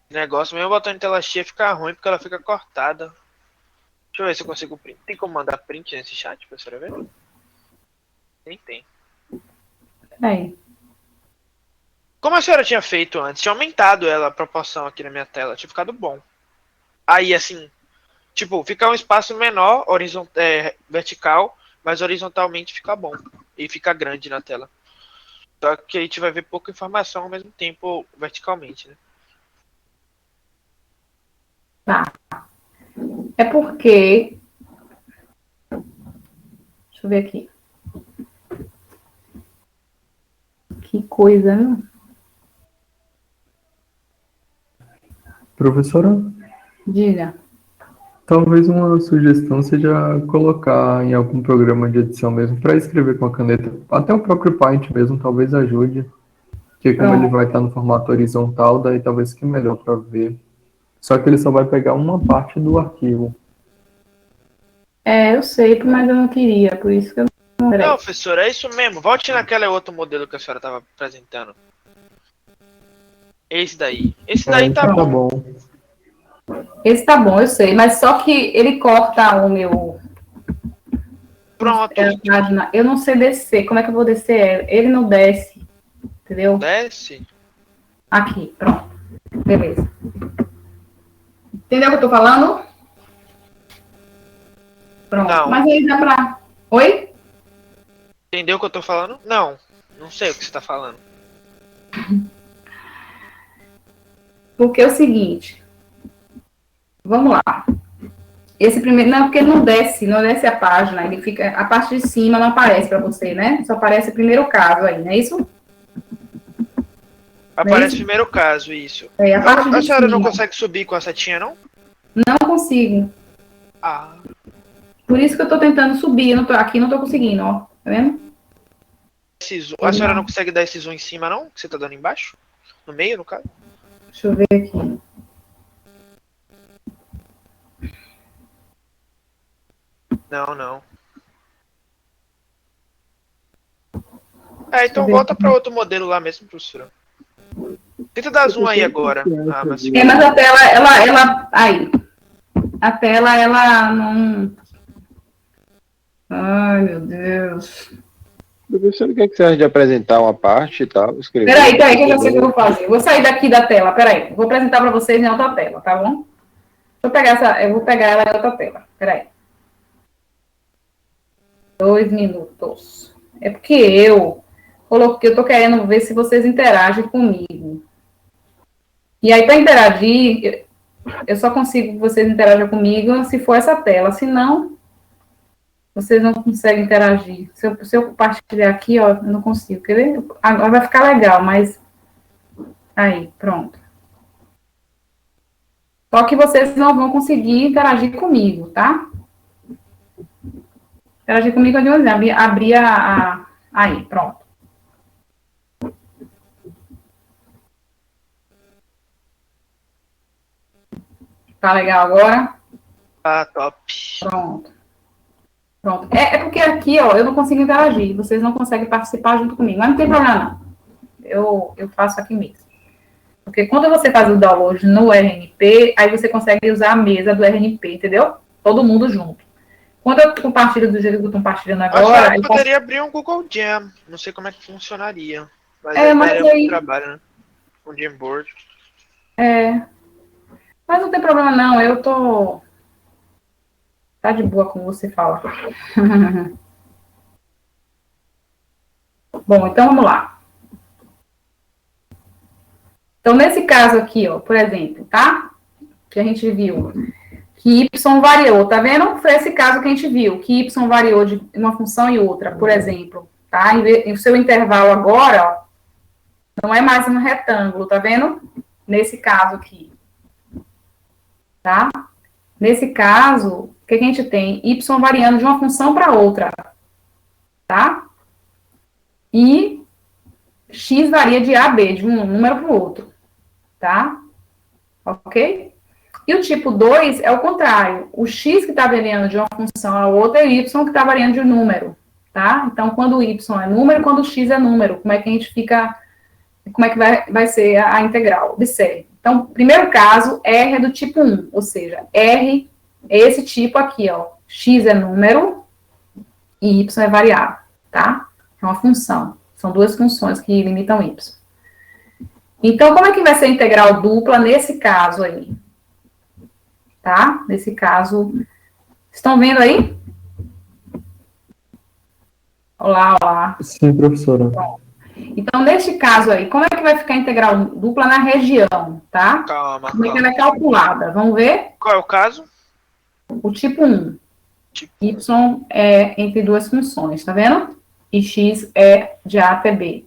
negócio. Mesmo botando em tela cheia fica ruim porque ela fica cortada. Deixa eu ver se eu consigo print. Tem como mandar print nesse chat, professora? Ver? Nem tem. Peraí. Como a senhora tinha feito antes? Tinha aumentado ela a proporção aqui na minha tela. Tinha ficado bom. Aí, assim, tipo, fica um espaço menor, vertical, mas horizontalmente fica bom. E fica grande na tela. Só que a gente vai ver pouca informação ao mesmo tempo verticalmente, né? Tá. É porque... Deixa eu ver aqui. Que coisa, né? Professora, Diga. talvez uma sugestão seja colocar em algum programa de edição mesmo para escrever com a caneta. Até o próprio Paint mesmo talvez ajude, porque como ele vai estar no formato horizontal, daí talvez fique melhor para ver. Só que ele só vai pegar uma parte do arquivo. Eu sei, mas eu não queria, por isso que eu não... Não, Peraí. professora, é isso mesmo. Volte naquele outro modelo que a senhora estava apresentando. Esse daí. Esse daí tá Tá bom. bom. Esse tá bom, eu sei, mas só que ele corta o meu... Pronto. a página. Eu não sei descer. Como é que eu vou descer? Ele não desce. Entendeu? Desce. Aqui, pronto. Beleza. Entendeu o que eu tô falando? Pronto. Não. Mas aí dá pra... Oi? Entendeu o que eu tô falando? Não. Não sei o que você tá falando. Porque é o seguinte. Vamos lá. Esse primeiro... Não, porque não desce a página. Ele fica... A parte de cima não aparece pra você, né? Só aparece o primeiro caso aí, não é isso? Aparece o primeiro caso, isso. A parte de A senhora cima. não consegue subir com a setinha, não? Não consigo. Ah. Por isso que eu tô tentando subir. Aqui não tô conseguindo, ó. Tá vendo? A senhora não consegue dar esse zoom em cima, não? Que você tá dando embaixo? No meio, no caso? Deixa eu ver aqui. Não. Então volta para outro modelo lá mesmo, professora. Tenta dar zoom aí agora. Mas... Mas a tela, ela... Aí. A tela, ela não... Ai, meu Deus. Professor, o que é que você acha de apresentar uma parte e tal? Escrever? Peraí, que eu já sei o que eu vou fazer. Vou sair daqui da tela, peraí. Vou apresentar para vocês em outra tela, tá bom? Eu vou pegar ela em outra tela, peraí. 2 minutos. É porque eu tô querendo ver se vocês interagem comigo. E aí, para interagir, eu só consigo que vocês interajam comigo se for essa tela. Se não, vocês não conseguem interagir. Se eu compartilhar aqui, ó, eu não consigo. Quer ver? Agora vai ficar legal, mas... Aí, pronto. Só que vocês não vão conseguir interagir comigo, tá? Interagir comigo é de um abrir aí, pronto. Tá legal agora? Ah, top. Pronto. Pronto. É porque aqui, ó, eu não consigo interagir. Vocês não conseguem participar junto comigo. Mas não tem problema, não. Eu faço aqui mesmo. Porque quando você faz o download no RNP, aí você consegue usar a mesa do RNP, entendeu? Todo mundo junto. Quando eu compartilho do jeito que eu estou compartilhando Acho que agora... eu poderia abrir um Google Jam. Não sei como é que funcionaria. Mas É, aí mas daria muito aí... trabalho, né? Um Jamboard. Mas não tem problema, não. Eu tô... Tá de boa como você fala. Bom, então vamos lá. Então, nesse caso aqui, ó, por exemplo, tá? Que a gente viu que y variou, tá vendo? Foi esse caso que a gente viu, que y variou de uma função e outra, por exemplo, tá? O seu intervalo agora, ó, não é mais um retângulo, tá vendo? Nesse caso aqui, tá? Nesse caso, o que a gente tem? Y variando de uma função para outra, tá? E x varia de A a B, de um número para o outro, tá? Ok? E o tipo 2 é o contrário. O x que está variando de uma função a outra é o y que está variando de um número, tá? Então, quando o y é número, quando o x é número, como é que a gente fica... Como é que vai ser a integral? Observe. Então, primeiro caso, R é do tipo 1, ou seja, R é esse tipo aqui, ó. X é número e y é variável, tá? É uma função. São duas funções que limitam y. Então, como é que vai ser a integral dupla nesse caso aí? Tá? Nesse caso, estão vendo aí? Olá, olá. Sim, professora. Bom, então, neste caso aí, como é que vai ficar a integral dupla na região, tá? Calma, Como é que ela calma. é calculada? Vamos ver? Qual é o caso? O tipo 1. Tipo, Y é entre duas funções, tá vendo? E x é de A até B,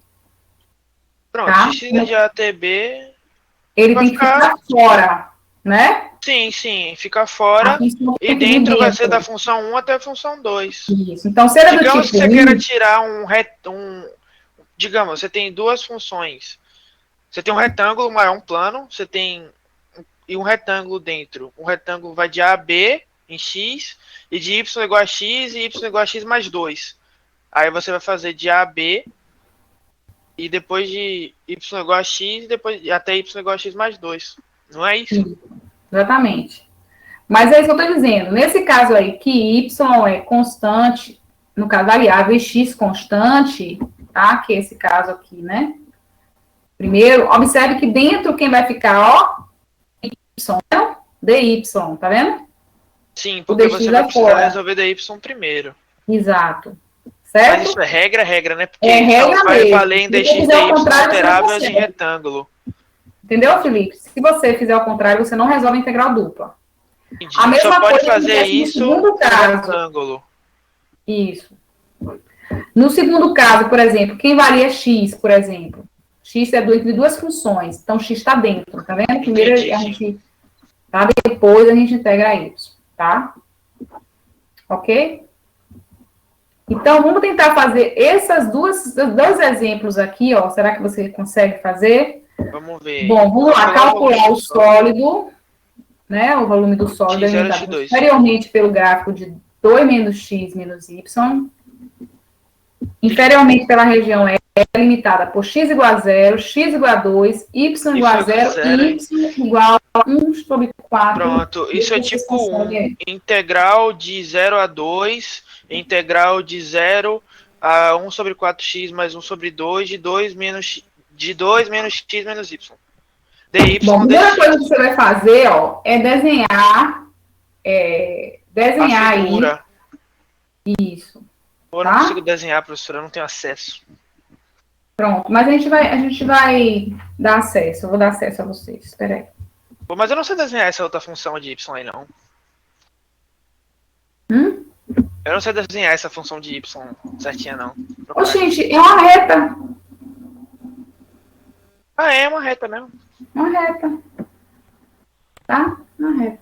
pronto, tá? x de A até B Ele vai tem que ficar... ficar fora, né? Sim, sim, fica A fora. função E tem que vir dentro vai ser da dentro. função 1 até a função 2. Isso. Então, se ele é do Digamos que tipo você queira 1, tirar digamos, você tem duas funções. Você tem um retângulo maior, um plano, você tem e um retângulo dentro. Um retângulo vai de A a B em x, e de y igual a x, e y igual a x mais 2. Aí você vai fazer de A a B, e depois de y igual a x, e depois até y igual a x mais 2. Não é isso? exatamente. Mas é isso que eu estou dizendo. Nesse caso aí, que y é constante, no caso variável, e x constante, tá? Que é esse caso aqui, né? Primeiro, observe que dentro quem vai ficar, ó, y, dy, tá vendo? Sim, O porque dx você vai é precisar fora. resolver dy primeiro. Exato. Mas Certo? isso é regra, né? Porque É só regra vai mesmo. valer em Se você dx fizer o dy contrário, você não alteráveis em consegue. retângulo. Entendeu, Felipe? Se você fizer o contrário, você não resolve a integral dupla. Entendi. A Só mesma pode coisa fazer acontece no isso segundo em caso. retângulo. Isso. No segundo caso, por exemplo, quem varia x, por exemplo? X é entre duas funções. Então, x está dentro, tá vendo? Primeiro Entendi, a sim. gente... Tá? Depois a gente integra y, tá? Ok? Então, vamos tentar fazer esses dois exemplos aqui, ó. Será que você consegue fazer? Vamos ver. Bom, vamos lá. Calcular Calcular o volume sólido, né? O volume do sólido X0, alimentado X2. inferiormente pelo gráfico de 2 menos x menos y. Inferiormente pela região E, é limitada por x igual a 0, x igual a 2, y igual a 0 e y igual a 1 sobre 4. Pronto, isso é tipo 1. Integral de 0 a 2, integral de 0 a 1 sobre 4x mais 1 sobre 2, de 2 menos x menos y. dy Bom, a primeira coisa que dx. você vai fazer, ó, é desenhar A aí figura. isso, Eu não tá? consigo desenhar, professora, eu não tenho acesso. Pronto, mas a gente vai dar acesso, eu vou dar acesso a vocês, espera aí. Pô, mas eu não sei desenhar essa outra função de y aí, não. Eu não sei desenhar essa função de y certinha, não. Ô, gente, é uma reta. Ah, é uma reta mesmo. Uma reta. Tá? Uma reta.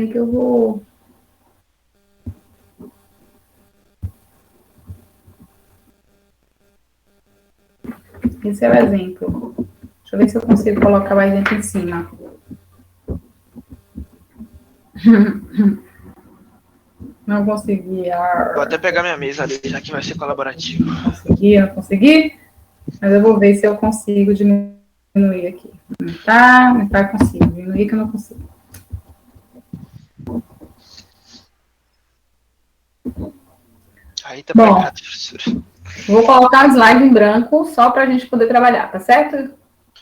Peraí que eu vou... Esse é o exemplo. Deixa eu ver se eu consigo colocar mais gente em cima. Não consegui. Vou até pegar minha mesa ali, já que vai ser colaborativo. Não consegui. Mas eu vou ver se eu consigo diminuir aqui. Aumentar, consigo. Diminuir que eu não consigo. Aí tá Bom. pegado, professora. Vou colocar o slide em branco só para a gente poder trabalhar, tá certo?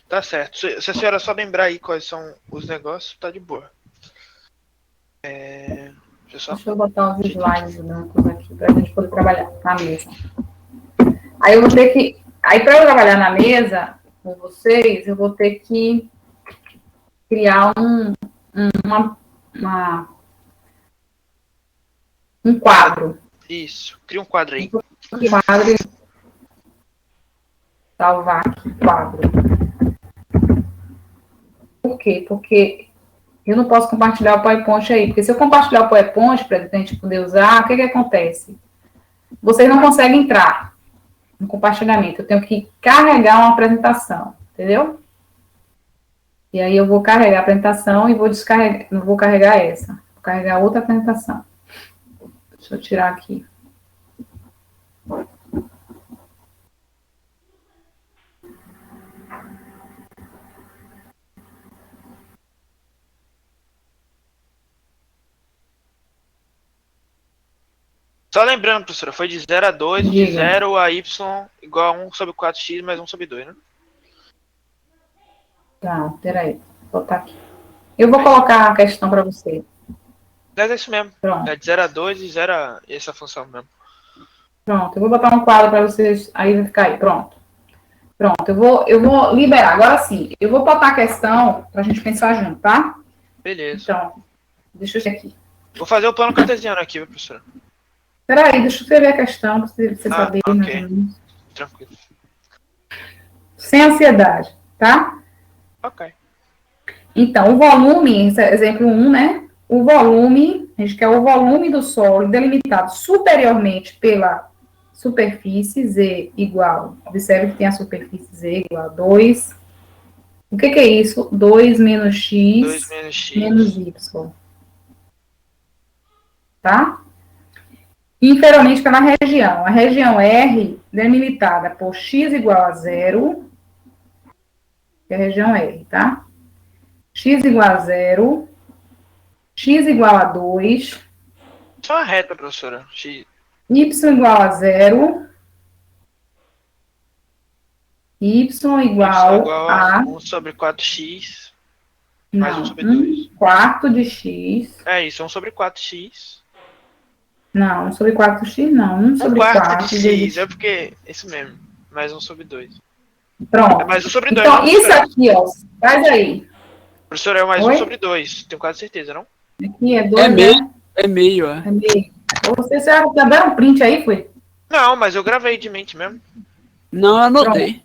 Tá certo. Se a senhora só lembrar aí quais são os negócios, tá de boa. Deixa eu botar os slides brancos aqui para a gente poder trabalhar na mesa. Aí eu vou ter que... Aí para eu trabalhar na mesa com vocês, eu vou ter que criar um quadro. Isso. Cria um quadro aí. Quadro. Salvar aqui, quadro. Por quê? Porque eu não posso compartilhar o PowerPoint aí. Porque se eu compartilhar o PowerPoint para a gente poder usar, o que acontece? Vocês não conseguem entrar no compartilhamento. Eu tenho que carregar uma apresentação, entendeu? E aí eu vou carregar a apresentação e vou descarregar. Não vou carregar essa. Vou carregar outra apresentação. Deixa eu tirar aqui. Só lembrando, professora, foi de 0 a 2, de Diga. 0 a y igual a 1 sobre 4x mais 1 sobre 2, né? Tá, peraí. Vou botar aqui. Eu vou colocar a questão para você. Mas é isso mesmo. Pronto. É de 0 a 2 e 0 a essa função mesmo. Pronto, eu vou botar um quadro para vocês, aí vai ficar aí, pronto. Pronto, eu vou liberar. Agora sim, eu vou botar a questão para a gente pensar junto, tá? Beleza. Então, deixa eu ver aqui. Vou fazer o plano cartesiano aqui, professora. Peraí, deixa eu escrever a questão, para você saber. Ok. Mais ou menos. Tranquilo. Sem ansiedade, tá? Ok. Então, o volume, esse é exemplo 1, né? O volume, a gente quer o volume do solo delimitado superiormente pela superfície Z igual, observe que tem a superfície Z igual a 2. O que é isso? 2 menos X 2 menos x. menos Y. Tá? Inferiormente pela região. A região R, delimitada por X igual a 0, que é a região R, tá? X igual a 0, X igual a 2, Só uma reta, professora. X. Y igual a 0, Y igual a 1 sobre 4x mais 1 sobre 2. 1 quarto de X. É isso, 1 sobre 4x. Não, 1 sobre 4x não. 1 1 sobre quarto 4 de vezes x, é porque... Isso mesmo. Mais 1 sobre 2. Pronto. É mais 1 sobre 2, Então, não, isso professora? aqui, ó, faz aí. Professora, é mais Oi? 1 sobre 2. Tenho quase certeza, não? Aqui é 2, É né? meio, é meio, é. É meio. Você já deram um print aí, foi? Não, mas eu gravei de mente mesmo. Não, eu anotei.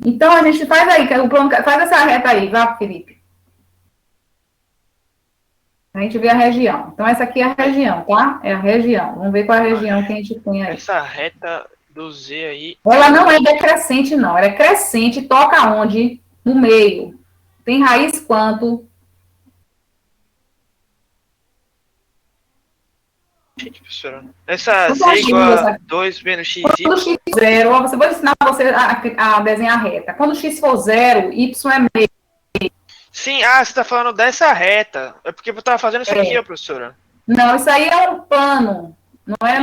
Então, a gente faz aí, o plano, faz essa reta aí, vá, Felipe. A gente vê a região. Então, essa aqui é a região, tá? É a região. Vamos ver qual é a região que a gente põe aí. Essa reta do Z aí... Ela não é decrescente, não. Ela é crescente, toca onde? No meio. Tem raiz quanto? Gente, professora. Essa Z Quando igual a essa- 2 menos x, Quando o x for zero, ó, vou ensinar você a desenhar a reta. Quando o x for zero, y é meio. Sim, você tá falando dessa reta. É porque eu tava fazendo isso aqui, ó, professora. Não, isso aí é um plano. Não é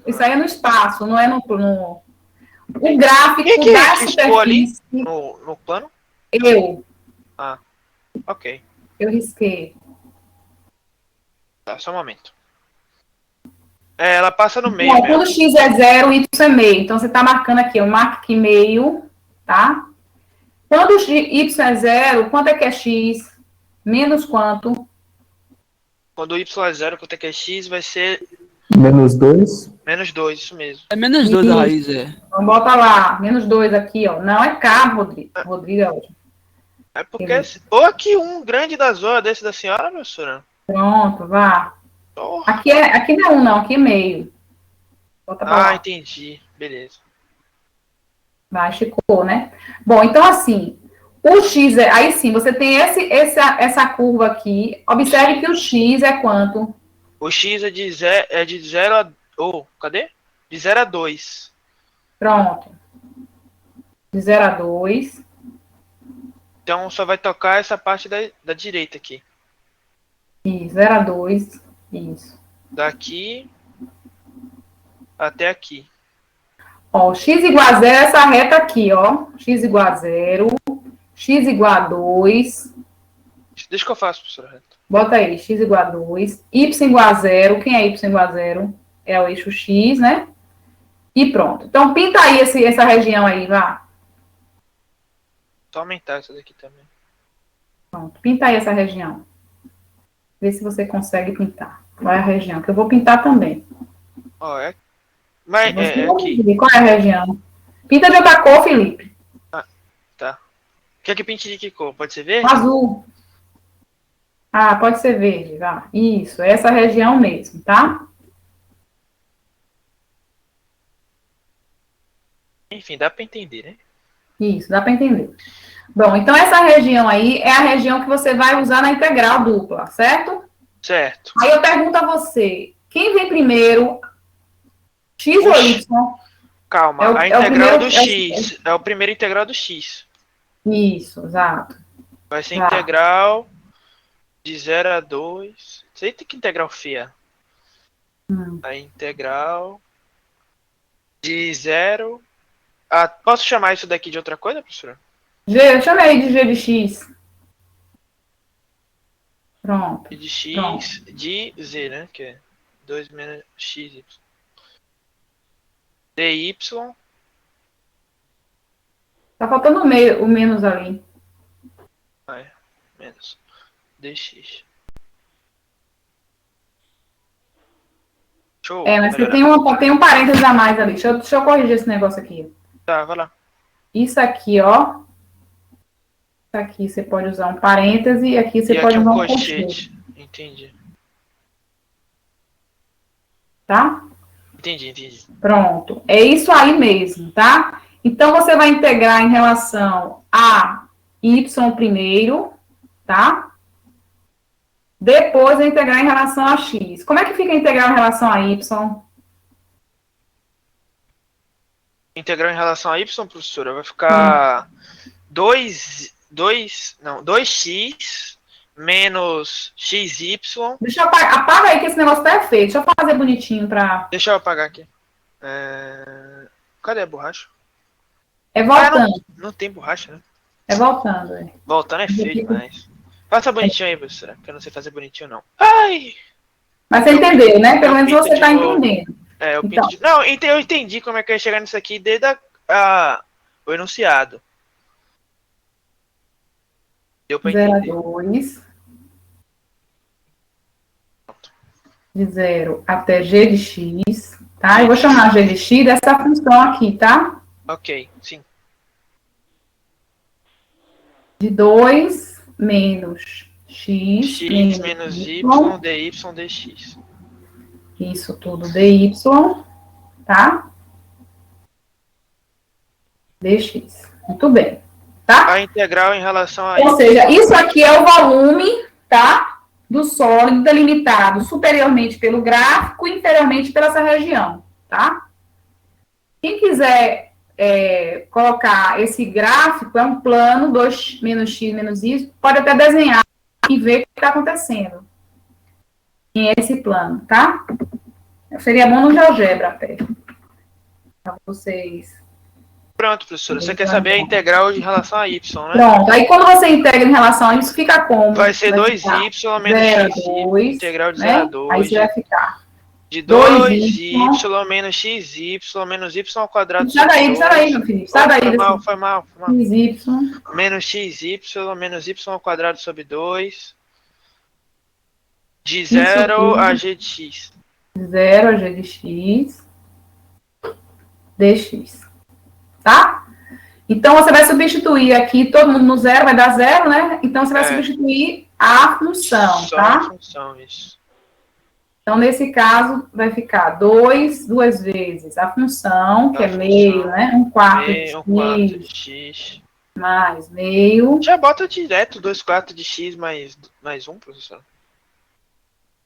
isso aí é no espaço, não é no o gráfico Quem que da riscou ali? superfície. No plano? Ok. Eu risquei. Tá, só um momento. Ela passa no meio Bom, mesmo. quando x é zero, y é meio. Então, você está marcando aqui, eu marco aqui meio, tá? Quando y é zero, quanto é que é x? Menos quanto? Quando y é 0, quanto é que é x, vai ser Menos 2. menos 2, isso mesmo. É menos 2 a raiz, é. Então, bota lá, menos 2 aqui, ó. Não é K, Rodrigo. Rodrigo é ótimo. É porque... Ou aqui um grande da zona desse da senhora, professora. Pronto, vá. Oh. Aqui não é um, não. Aqui é meio. Bota pra lá. Entendi. Beleza. Vai, esticou, né? Bom, então assim, o X aí sim, você tem essa curva aqui. Observe que o X é quanto? O X é de 0 a... cadê? De 0 a 2. Pronto. De 0 a 2. Então só vai tocar essa parte da direita aqui. Isso, 0 a 2. Isso. Daqui até aqui. Ó, x igual a 0 é essa reta aqui, ó. X igual a 0. X igual a 2. Deixa que eu faço, professora Reta. Bota aí, x igual a 2. Y igual a 0. Quem é y igual a 0? É o eixo x, né? E pronto. Então, pinta aí essa região aí, vá. Só aumentar isso daqui também. Pronto, pinta aí essa região. Vê se você consegue pintar. Qual é a região? Que eu vou pintar também. Ó, Mas Você é vai aqui. ver qual é a região. Pinta de outra cor, Felipe. Tá. Quer que pinte de que cor? Pode ser verde? Azul. Ah, pode ser verde, vá. Isso, é essa região mesmo, tá? Enfim, dá pra entender, né? Isso, dá para entender. Bom, então essa região aí é a região que você vai usar na integral dupla, certo? Certo. Aí eu pergunto a você, quem vem primeiro, x ou y? Calma, a integral do x. É o primeiro integral do x. Isso, exato. Vai ser integral de 0 a 2. Você tem que integral feia. A integral de 0 a... Posso chamar isso daqui de outra coisa, professora? Eu chamei de g de x. Pronto. De x Pronto. de z, né? Que é 2 menos xy. dy. Tá faltando o menos ali. Menos dx. Show. Mas você tem um parênteses a mais ali. Deixa eu corrigir esse negócio aqui. Tá, vai lá. Isso aqui, ó. Isso aqui você pode usar um parêntese e aqui você pode usar um colchete. Entendi. Tá? Entendi. Pronto. É isso aí mesmo, tá? Então, você vai integrar em relação a y primeiro, tá? Depois vai integrar em relação a x. Como é que fica a integral em relação a y? Integral em relação a y, professora, vai ficar 2x menos xy. Deixa eu apaga aí que esse negócio tá feito. Deixa eu fazer bonitinho pra... Deixa eu apagar aqui. Cadê a borracha? É voltando. Não tem borracha, né? É voltando. É. Voltando é feio demais. Faça bonitinho aí, professora, porque eu não sei fazer bonitinho, não. Ai! Mas você entendeu, né? Pelo menos você tá entendendo. Não, eu entendi como é que eu ia chegar nisso aqui desde o enunciado. Deu pra 0 a entender. 2. De 0 até g de x, tá? Eu vou chamar g de x dessa função aqui, tá? Ok, sim. De 2 menos x menos y, dy, dx. Isso tudo dy, tá? Dx. Muito bem, tá? A integral em relação a Ou seja, isso aqui é o volume, tá? Do sólido delimitado superiormente pelo gráfico e inferiormente pela essa região, tá? Quem quiser colocar esse gráfico, é um plano, 2 menos x menos y, pode até desenhar e ver o que está acontecendo em esse plano, tá? Seria bom no GeoGebra até, para vocês. Pronto, professora, você quer saber a integral em relação a y, né? Pronto, aí quando você integra em relação a isso, fica como? Vai ser 2y menos xy, integral de 0 a 2. Aí você vai ficar de 2y menos xy menos y ao quadrado. Sai daí, meu filho. Sai daí. Foi mal. xy. Menos xy menos y ao quadrado sobre 2. De 0 a g de x. 0 a g de x. Dx. Tá? Então, você vai substituir aqui, todo mundo no zero, vai dar 0, né? Então, você vai substituir a função, Só tá? a função, isso. Então, nesse caso, vai ficar 2 duas vezes a função, que A é meio, função, né? 1/4 meio, 1/4 de de x x. mais meio. Já bota direto 2/4 de x mais 1, professor.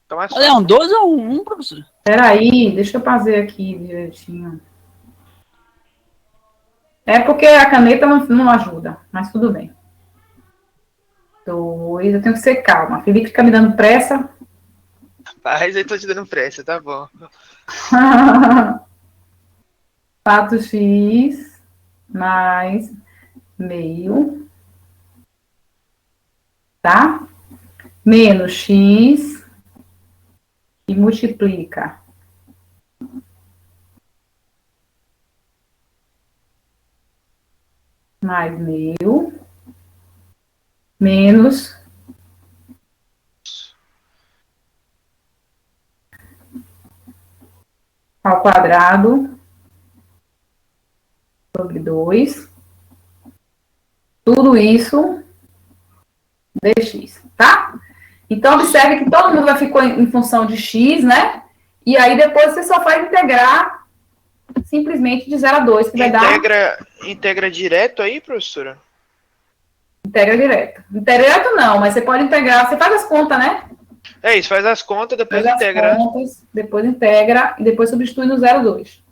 Fica mais Olha, é um fácil. 12 ou um 1, professor? Peraí, deixa eu fazer aqui direitinho. É porque a caneta não ajuda, mas tudo bem. 2, eu tenho que ser calma. Felipe fica me dando pressa. Mas eu tô te dando pressa, tá bom. 4x mais meio, tá? Menos x e multiplica. Mais meio, menos ao quadrado sobre 2. Tudo isso dx, tá? Então, observe que todo mundo ficou em função de x, né? E aí, depois, você só vai integrar simplesmente de 0 a 2, que vai dar... Integra direto aí, professora? Integra direto. Direto não, mas você pode integrar... Você faz as contas, né? É isso, faz as contas, depois Faz as integra. contas, depois integra e depois substitui no 0, 2.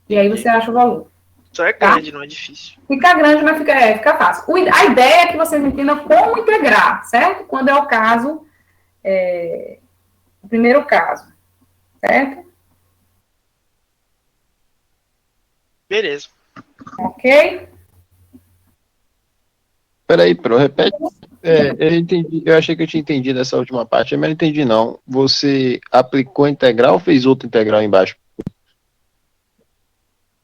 E aí você acha o valor. Só é grande, não é difícil. Fica grande, mas fica fácil. A ideia é que vocês entendam como integrar, certo? Quando é o caso, o primeiro caso, certo? Beleza. Ok? Peraí, pro, repete. Eu entendi, eu achei que eu tinha entendido essa última parte, mas não entendi não. Você aplicou a integral ou fez outra integral embaixo?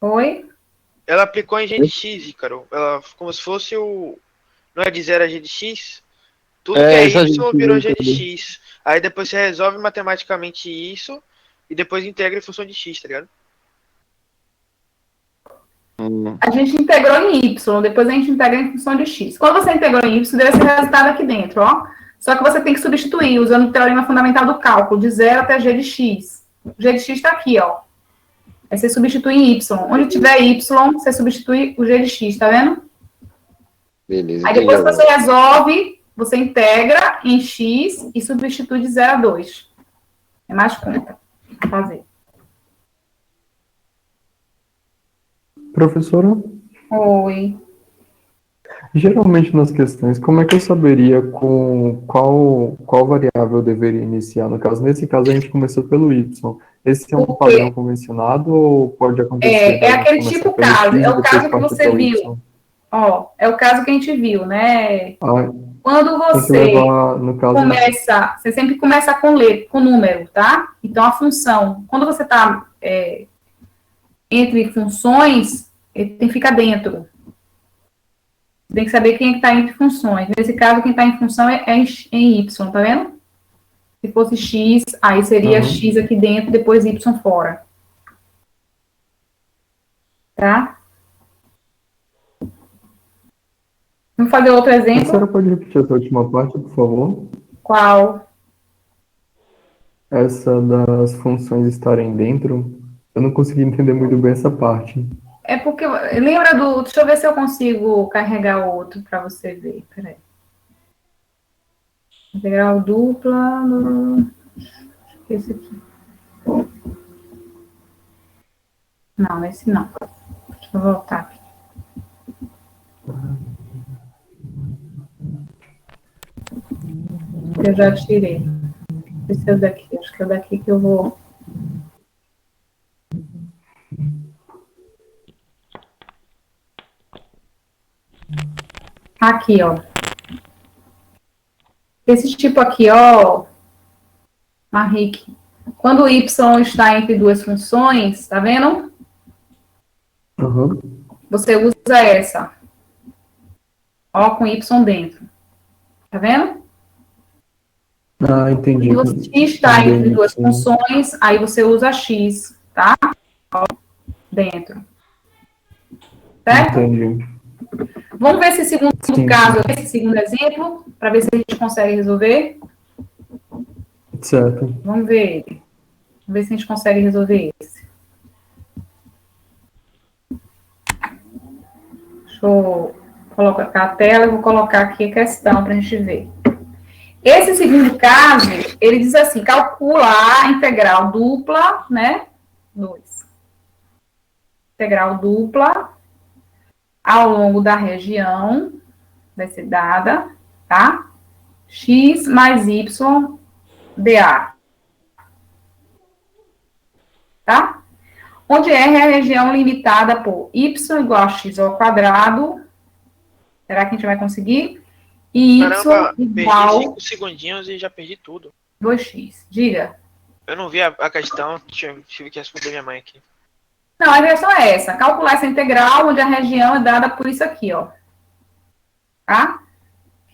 Oi? Ela aplicou em g de x, Ícaro. Ela, como se fosse o... Não é de 0 a g de x? Tudo que é Essa y gente virou vai g de entender. x. Aí depois você resolve matematicamente isso e depois integra em função de x, tá ligado? A gente integrou em y, depois a gente integra em função de x. Quando você integrou em y, deu esse resultado aqui dentro, ó. Só que você tem que substituir usando o teorema fundamental do cálculo, de 0 até g de x. O g de x está aqui, ó. Aí você substitui em y. Onde tiver y, você substitui o g de x, tá vendo? Beleza, Aí entendi depois que agora. você resolve, você integra em x e substitui de 0 a 2. É mais conta pra fazer. Professora, Oi. geralmente nas questões, como é que eu saberia com qual variável eu deveria iniciar? No caso, nesse caso, a gente começou pelo y. Esse é um padrão Porque convencionado ou pode acontecer é da gente aquele começar tipo pelo caso, x é e o depois caso que partir você para o viu. y? Ó, é o caso que a gente viu, né? Ah, Quando tem que você levar, no caso, começa, você sempre começa com letra, com número, tá? Então, a função, quando você está entre funções, ele tem que ficar dentro. Você tem que saber quem está entre funções. Nesse caso, quem está em função é em y, tá vendo? Se fosse x, aí seria x aqui dentro, depois y fora. Tá? Vamos fazer outro a exemplo? senhora pode repetir essa última parte, por favor? Qual? Essa das funções estarem dentro, eu não consegui entender muito bem essa parte. É porque, lembra do... Deixa eu ver se eu consigo carregar outro para você ver. Peraí. Integral dupla... Esse aqui. Não, esse não. Deixa eu voltar aqui. Eu já tirei. Esse é o daqui. Acho que é o daqui que eu vou... Aqui, ó. Esse tipo aqui, ó, Henrique, quando o y está entre duas funções, tá vendo? Você usa essa. Ó, com y dentro. Tá vendo? Ah, entendi. Se você está entre duas funções, aí você usa x, tá? Ó, dentro. Certo? Entendi. Vamos ver esse segundo Sim. caso, esse segundo exemplo, para ver se a gente consegue resolver. Certo. Vamos ver ele. Vamos ver se a gente consegue resolver esse. Deixa eu colocar a tela, eu vou colocar aqui a questão para a gente ver. Esse segundo caso, ele diz assim, calcular a integral dupla, né? 2. Integral dupla ao longo da região, vai ser dada, tá? X mais Y dA. Tá? Onde R é a região limitada por y igual a x ao quadrado. Será que a gente vai conseguir? E y Caramba, perdi igual 5 segundinhos e já perdi tudo. 2x. Diga. Eu não vi a questão, tive que responder minha mãe aqui. Não, a questão é essa. Calcular essa integral onde a região é dada por isso aqui, ó. Tá?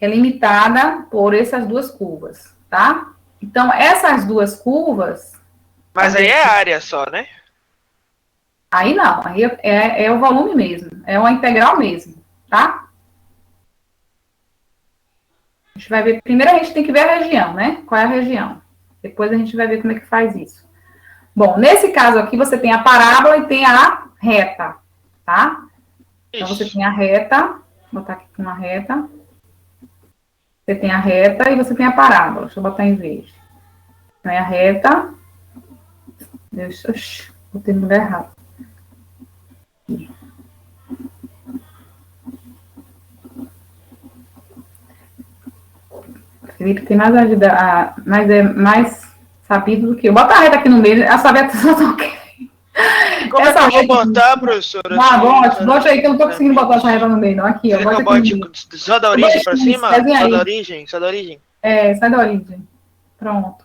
É limitada por essas duas curvas, tá? Então, essas duas curvas... Mas aí é área só, né? Aí não, aí é o volume mesmo. É uma integral mesmo, tá? A gente vai ver... Primeiro a gente tem que ver a região, né? Qual é a região? Depois a gente vai ver como é que faz isso. Bom, nesse caso aqui, você tem a parábola e tem a reta, tá? Então, você tem a reta, vou botar aqui uma reta. Você tem a reta e você tem a parábola. Deixa eu botar em vez. Então, é a reta. Deixa eu... Botei no lugar errado. Felipe tem mais ajuda, mas é mais sabido do que eu. Bota a reta aqui no meio, a sua reta só não quer. Como Essa é que eu vou reta- botar, professora? Bote aí que eu não tô conseguindo botar essa reta no meio, não. Aqui, ó. Quer que Bota eu aqui no meio. bote só da origem pra Isso, cima? desenha Só aí. da origem, só da origem. É, sai da origem. Pronto.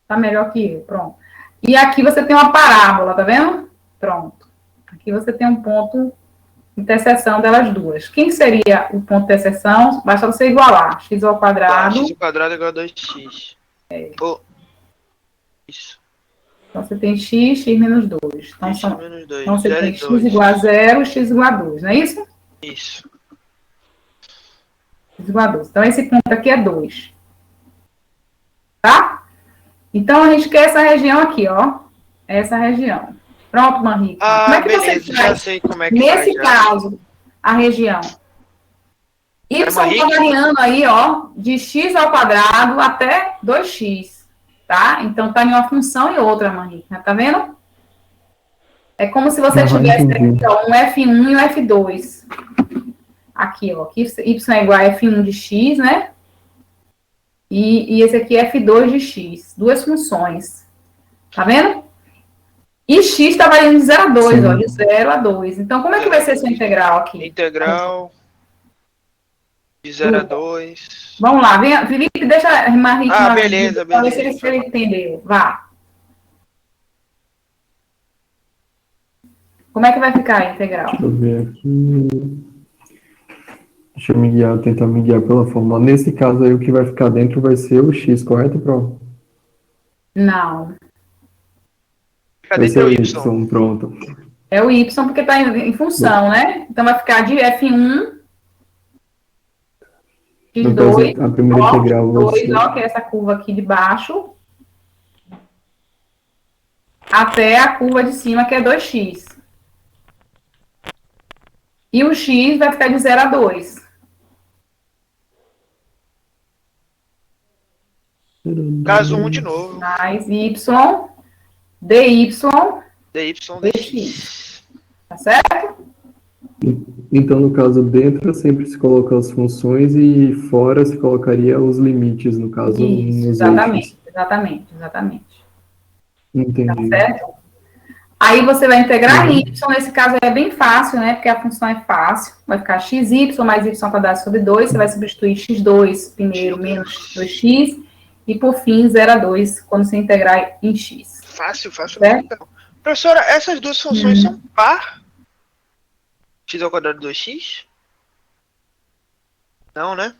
Tá melhor que eu, pronto. E aqui você tem uma parábola, tá vendo? Pronto. Aqui você tem um ponto de interseção delas duas. Quem seria o ponto de interseção? Basta você igualar. X ao quadrado. X ao quadrado igual a 2x. Oh. Isso. Então, você tem x menos 2. Então, X menos 2. então você 0 tem e x 2. igual a 0, x igual a 2, não é isso? Isso. X igual a 2. Então, esse ponto aqui é 2. Tá? Então, a gente quer essa região aqui, ó. Essa região. Pronto, Manrique. Como Ah, é que beleza, você já faz, sei como é que nesse faz. Já. caso, a região? Y É, Manrique? está variando aí, ó, de x ao quadrado até 2x. Tá? Então, tá em uma função e outra, Manrique. Tá vendo? É como se você tivesse entendi. aqui, ó, um F1 e um F2. Aqui, ó. Aqui, Y é igual a F1 de x, né? E esse aqui é F2 de x. Duas funções. Tá vendo? E x está variando de 0 a 2, Sim. ó. De 0 a 2. Então, como é que vai ser essa integral aqui? Integral de 0 a 2. Vamos lá. Vem, Felipe, deixa a Marie Ah, beleza, para ver se beleza. ele entendeu. Vá. Como é que vai ficar a integral? Deixa eu ver aqui. Deixa eu tentar me guiar pela fórmula. Nesse caso aí, o que vai ficar dentro vai ser o x, correto, Pro? Não. Cadê Vai ser teu o Y? y, pronto. É o y porque está em função, né? Então, vai ficar de F1, No caso, x2, a primeira ó, integral vai 2, ser... ó, que é essa curva aqui de baixo, até a curva de cima, que é 2x. E o x vai ficar de 0 a 2. Caso 1 de novo. Mais y, dy, dy dx. tá certo? Então, no caso, dentro sempre se coloca as funções e fora se colocaria os limites, no caso, Isso, nos exatamente, eixos. exatamente. Entendi. Tá certo? Aí você vai integrar y, nesse caso é bem fácil, né? Porque a função é fácil. Vai ficar xy mais y quadrado sobre 2, você vai substituir x2 primeiro menos 2x, e por fim 0 a 2, quando você integrar em x. Fácil, fácil. Certo? Então. Professora, essas duas funções são par? X ao quadrado 2x? Não, né?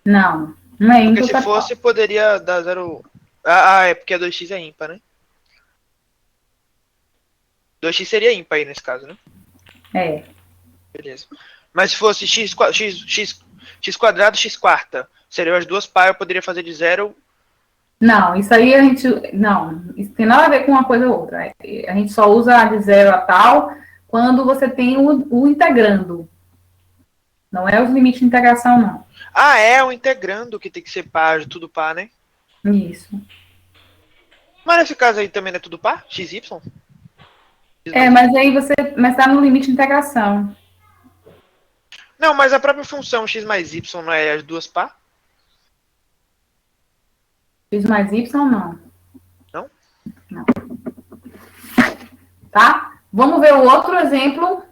Não, não é Porque ímpar. se fosse, poderia dar 0... Ah, é porque a 2x é ímpar, né? 2x seria ímpar aí nesse caso, né? É. Beleza. Mas se fosse x quadrado, x quarta, seriam as duas pá, eu poderia fazer de 0. Não, isso aí a gente. Não, isso tem nada a ver com uma coisa ou outra. A gente só usa de 0 a tal quando você tem o integrando. Não é os limites de integração, não. Ah, é o integrando que tem que ser pá, tudo pá, né? Isso. Mas nesse caso aí também não é tudo pá? XY? Mas aí você. Mas tá no limite de integração. Não, mas a própria função x mais y não é as duas pá? X mais Y, não. Não? Não. Tá? Vamos ver o outro exemplo.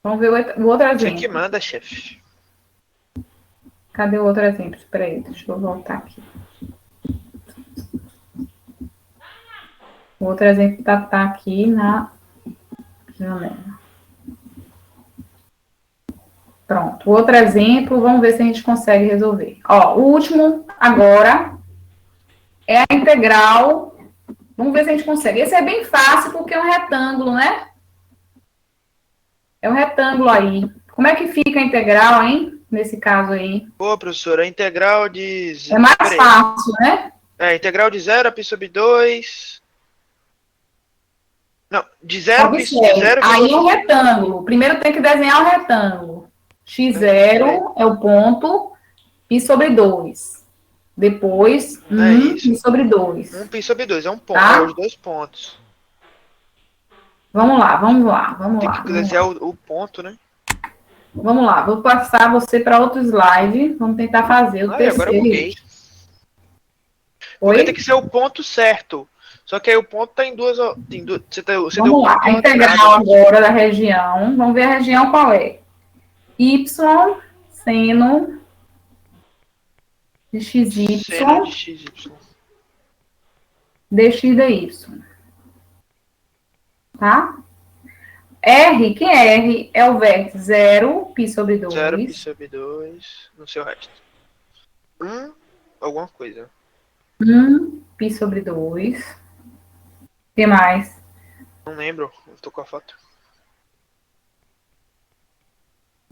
Vamos ver o outro Você exemplo. que manda, chefe. Cadê o outro exemplo? Espera aí, deixa eu voltar aqui. O outro exemplo tá aqui na janela. Pronto. O outro exemplo, vamos ver se a gente consegue resolver. Ó, o último agora é a integral. Vamos ver se a gente consegue. Esse é bem fácil porque é um retângulo, né? É um retângulo aí. Como é que fica a integral, hein? Nesse caso aí. Pô, professora, a integral de... É mais fácil, né? Integral de 0 a π sobre 2. Não, de 0 Observe, aí é um retângulo. Primeiro tem que desenhar um retângulo. X0 é o ponto π sobre 2. Depois, π sobre 2. 1π sobre 2, é um ponto, Tá? é os dois pontos. Vamos lá. Tem que desenhar o ponto, né? Vamos lá, vou passar você para outro slide. Vamos tentar fazer o terceiro. Agora eu buguei. Porque tem que ser o ponto certo. Só que aí o ponto tá em duas... Vamos lá, a integral agora da região. Vamos ver a região qual é. Y seno de xy Seno de xy. dx dy. Tá? R, quem é R? É o vértice 0, π sobre 2. 0 π sobre 2, no seu resto. Alguma coisa. π sobre 2. O que mais? Não lembro, eu tô com a foto.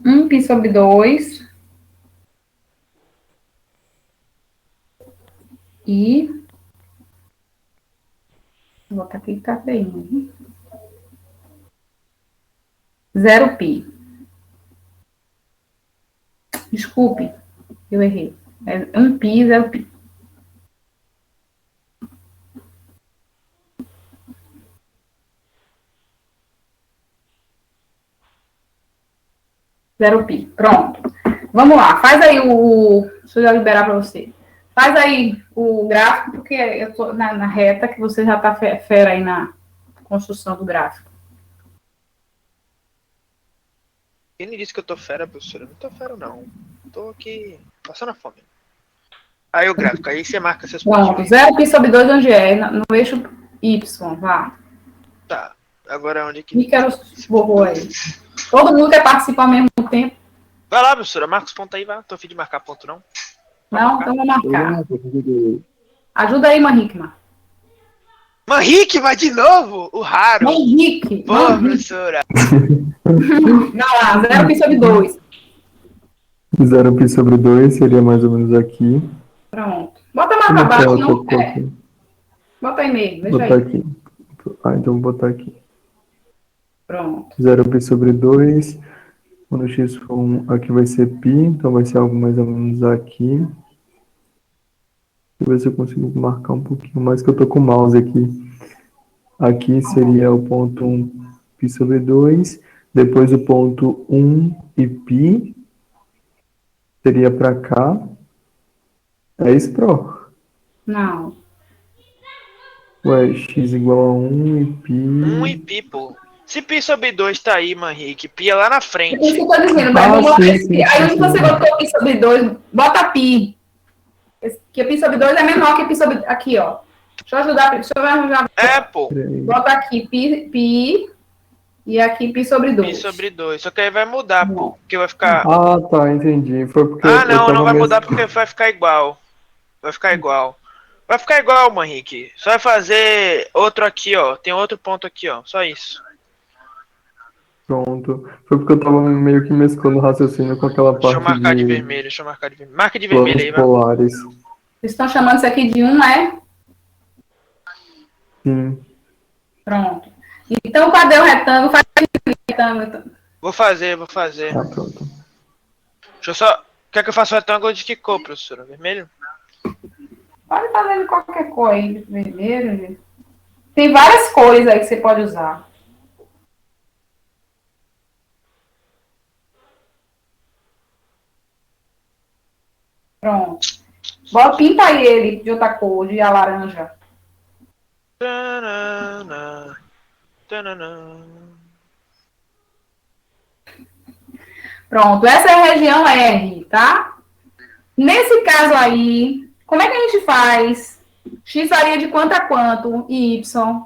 1π sobre 2. E... Vou botar aqui que tá feio. 0π. Desculpe, eu errei. É 1π, 0π. Zero pi. Pronto. Vamos lá. Faz aí deixa eu já liberar para você. Faz aí o gráfico, porque eu tô na reta que você já tá fera aí na construção do gráfico. Quem me disse que eu tô fera, professora? Eu não tô fera, não. Tô aqui passando a fome. Aí o gráfico, aí você marca seus pontos. Pronto. 0π sobre 2 onde é? No eixo Y, vá. Tá. Agora onde que... E quero vovô aí. Todo mundo quer participar ao mesmo tempo? Vai lá, professora, marca os pontos aí, vai. Tô a fim de marcar ponto, não. Não? Então vou marcar. Ajuda aí, Manrique. Manrique, vai de novo! O raro! Manrique! Pô, professora! Vai lá, 0π sobre 2. 0π sobre 2 seria mais ou menos aqui. Pronto. Bota mais pra baixo, não? Bota aí mesmo, deixa botar aí. aqui. Então vou botar aqui. Pronto. 0π sobre 2. Quando x for 1, aqui vai ser π, então vai ser algo mais ou menos aqui. Deixa eu ver se eu consigo marcar um pouquinho mais, que eu tô com o mouse aqui. Aqui seria o ponto 1, π sobre 2. Depois o ponto 1 e π. Seria para cá. É isso, Pro? Não. Ué, x igual a 1 e π... 1 e π, pô. Se π sobre 2 tá aí, Manrique, π é lá na frente. É isso que eu tô dizendo, mas vamos lá. Aí onde você botou π sobre 2, bota π. Que π sobre 2 é menor que π sobre... Aqui, ó. Deixa eu ajudar. Deixa eu arranjar. Pô. Bota aqui π e aqui π sobre 2. Π sobre 2. Só que aí vai mudar, pô. Porque vai ficar... Ah, tá, entendi. Foi porque não vai mudar porque vai ficar igual. Vai ficar igual. Vai ficar igual, Manrique. Só vai fazer outro aqui, ó. Tem outro ponto aqui, ó. Só isso. Pronto. Foi porque eu tava meio que mesclando o raciocínio com aquela Deixa eu parte marcar de de vermelho, deixa eu marcar de vermelho. Marca de planos vermelho aí, vai. polares. Vocês estão chamando isso aqui de 1, é? Sim. Pronto. Então, cadê o retângulo? Faz retângulo. Vou fazer. Ah, pronto. Deixa eu só. Quer que eu faça o retângulo de que cor, professora? Vermelho? Pode fazer de qualquer cor aí, vermelho. Tem várias cores aí que você pode usar. Pronto. Bora, pinta aí ele de outra cor, de laranja. Tanana, tanana. Pronto, essa é a região R, tá? Nesse caso aí, como é que a gente faz? X varia de quanto a quanto? E Y?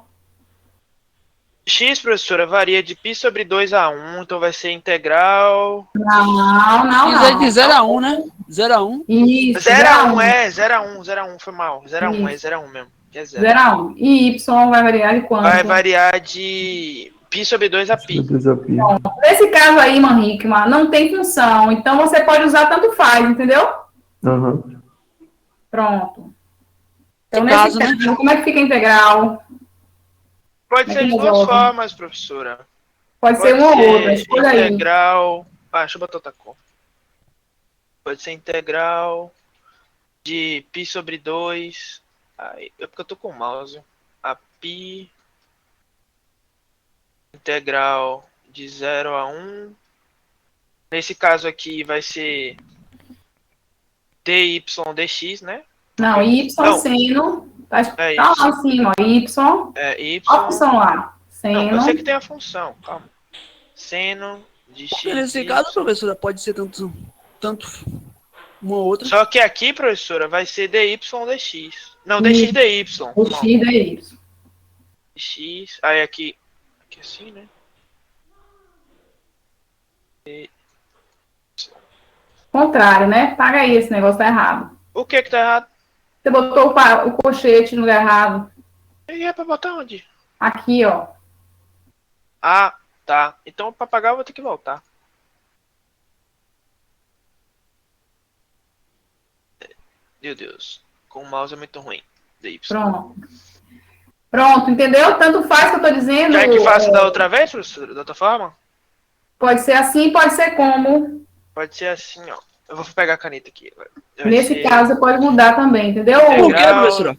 X, professora, varia de π sobre 2 a 1, então vai ser integral. Não. Quiser de 0 a 1, né? 0 a 1. Isso, 0 a 1, é, 0 a 1, 0 a 1, foi mal. 0 a 1, é Isso. 0 a 1 mesmo. Que é 0. 0 a 1. E Y vai variar de quanto? Vai variar de π sobre 2 a π. Desafio. Nesse caso aí, Manriquema, não tem função. Então, você pode usar tanto faz, entendeu? Aham. Pronto. Então, Nesse nesse caso, caso, como é que fica a integral? Pode ser de duas formas, professora. Pode ser uma ou outra, escolha aí. Integral. Ah, deixa eu botar outra cor. Pode ser integral de π sobre 2. Aí, é porque eu tô com o mouse. A π. Integral de 0 a 1. Nesse caso aqui vai ser dy dx, né? Não, Y Não. seno. Tá É lá isso. em cima, ó, Y. É y. Olha a função lá. Não, Seno. eu sei que tem a função. Calma. Seno de x. Porque nesse caso, professora, pode ser tanto uma ou outra. Só que aqui, professora, vai ser dy dx. Não, dx dy. O X da Y. X. Aí aqui assim, né? Contrário, né? Paga aí, esse negócio tá errado. O que tá errado? Você botou o colchete no lugar errado. E é pra botar onde? Aqui, ó. Ah, tá. Então pra pagar eu vou ter que voltar. Meu Deus. Com o mouse é muito ruim. dy. Pronto. Pronto, entendeu? Tanto faz que eu tô dizendo. Quer que faça da outra vez, professora? Da outra forma? Pode ser assim, pode ser como. Pode ser assim, ó. Eu vou pegar a caneta aqui agora. Nesse caso, você pode mudar também, entendeu? Por que, professora?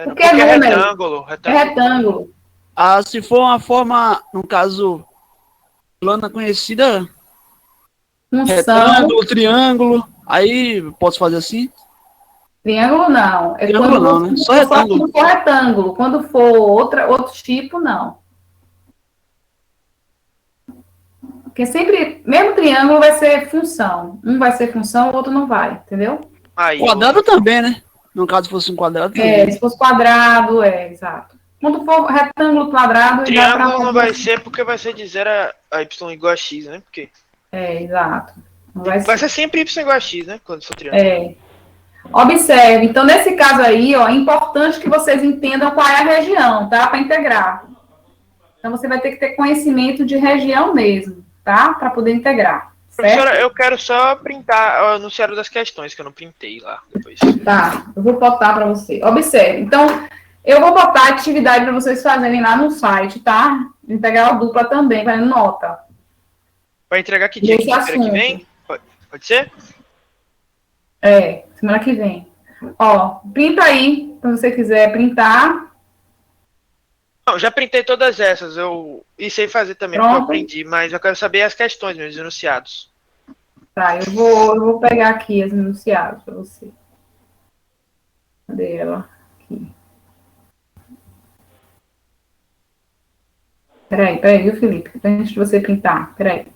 Porque é retângulo. É retângulo. Ah, se for uma forma, no caso, plana conhecida, Função. retângulo, triângulo, aí posso fazer assim? Triângulo não. É Triângulo quando não, né? Só retângulo. Quando for retângulo. Quando for outro tipo, não. Porque sempre, mesmo triângulo vai ser função. Um vai ser função, o outro não vai, entendeu? Aí, Quadrado também, né? No caso fosse um quadrado também. É, se fosse quadrado, exato. Quando for retângulo, quadrado, triângulo não vai ser porque vai ser de 0 a y igual a x, né? Porque exato. Não vai vai ser. ser sempre y igual a x, né? Quando for triângulo. É. Observe. Então, nesse caso aí, ó, é importante que vocês entendam qual é a região, tá? Para integrar. Então, você vai ter que ter conhecimento de região mesmo, tá? Para poder integrar. Professora, Certo? eu quero só printar o enunciado das questões, que eu não printei lá depois. Tá, eu vou botar para você. Observe. Então, eu vou botar a atividade para vocês fazerem lá no site, tá? Integral dupla também, fazendo nota. Vai entregar que dia? Desse Quinta-feira que assunto. vem? Pode ser? Semana que vem. Ó, printa aí, se você quiser printar. Não, já printei todas essas. E sei fazer também, Pronto. porque eu aprendi, mas eu quero saber as questões, meus enunciados. Tá, eu vou pegar aqui as enunciados para você. Cadê ela? Aqui. Peraí, viu, Felipe? Antes de você printar. Peraí,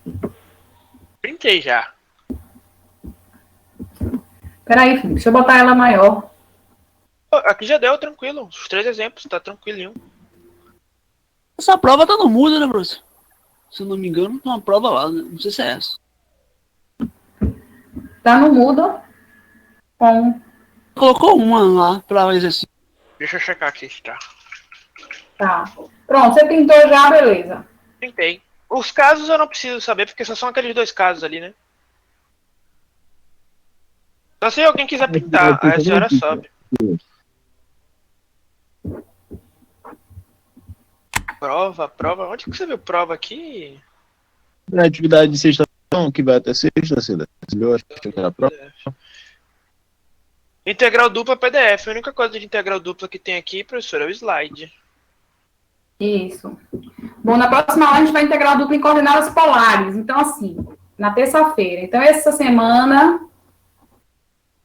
Já. Felipe, deixa eu botar ela maior. Aqui já deu, tranquilo. Os 3 exemplos, tá tranquilinho. Essa prova tá no mudo, né, professor? Se eu não me engano, tem uma prova lá, né? Não sei se é essa. Tá no mudo. Colocou uma lá para exercício. Deixa eu checar aqui se tá. Tá. Pronto, você pintou já, beleza. Printei. Os casos eu não preciso saber, porque só são aqueles 2 casos ali, né? Só se alguém quiser pintar, aí a senhora sobe. Prova. Onde que você viu prova aqui? Na atividade de sexta que vai até sexta, Cida. Eu acho que era a prova. Integral dupla PDF. A única coisa de integral dupla que tem aqui, professor, é o slide. Isso. Bom, na próxima aula a gente vai integrar dupla em coordenadas polares. Então, assim, na terça-feira. Então, essa semana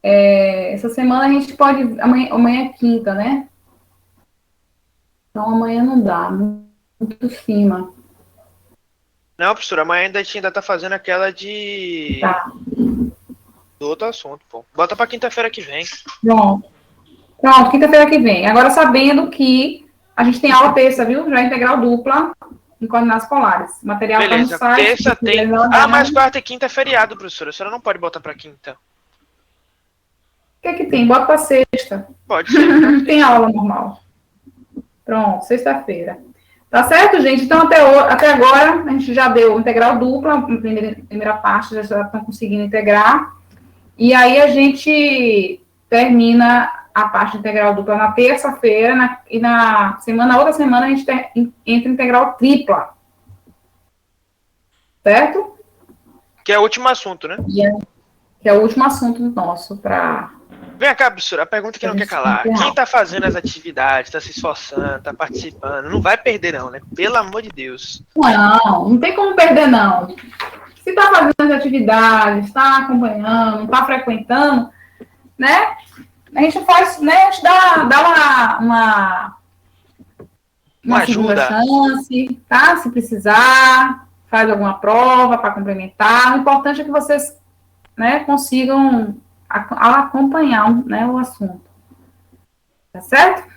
a gente pode... Amanhã é quinta, né? Então, amanhã não dá. Muito em cima. Não, professor, amanhã ainda tá fazendo aquela de... Tá. Do outro assunto, pô. Bota pra quinta-feira que vem. Pronto, quinta-feira que vem. Agora, sabendo que a gente tem aula terça, viu? Já integral dupla em coordenadas polares. O material tá no Beleza, site. terça tem... mas quarta e quinta é feriado, professora. A senhora não pode botar pra quinta. O que é que tem? Bota pra sexta. Pode ser. Tem aula normal. Pronto, sexta-feira. Tá certo, gente? Então, até agora, a gente já deu integral dupla, a primeira parte, já estão conseguindo integrar. E aí, a gente termina a parte de integral dupla na terça-feira, e na outra semana, a gente entra em integral tripla. Certo? Que é o último assunto, né? Que é o último assunto nosso para... Vem cá, professora, a pergunta que não quer calar. Quem tá fazendo as atividades, tá se esforçando, tá participando, não vai perder não, né? Pelo amor de Deus. Não tem como perder, não. Se tá fazendo as atividades, está acompanhando, está frequentando, né? A gente faz, né? A gente dá uma segunda chance, tá? Se precisar, faz alguma prova para complementar. O importante é que vocês, né, consigam acompanhar, né, o assunto. Tá certo?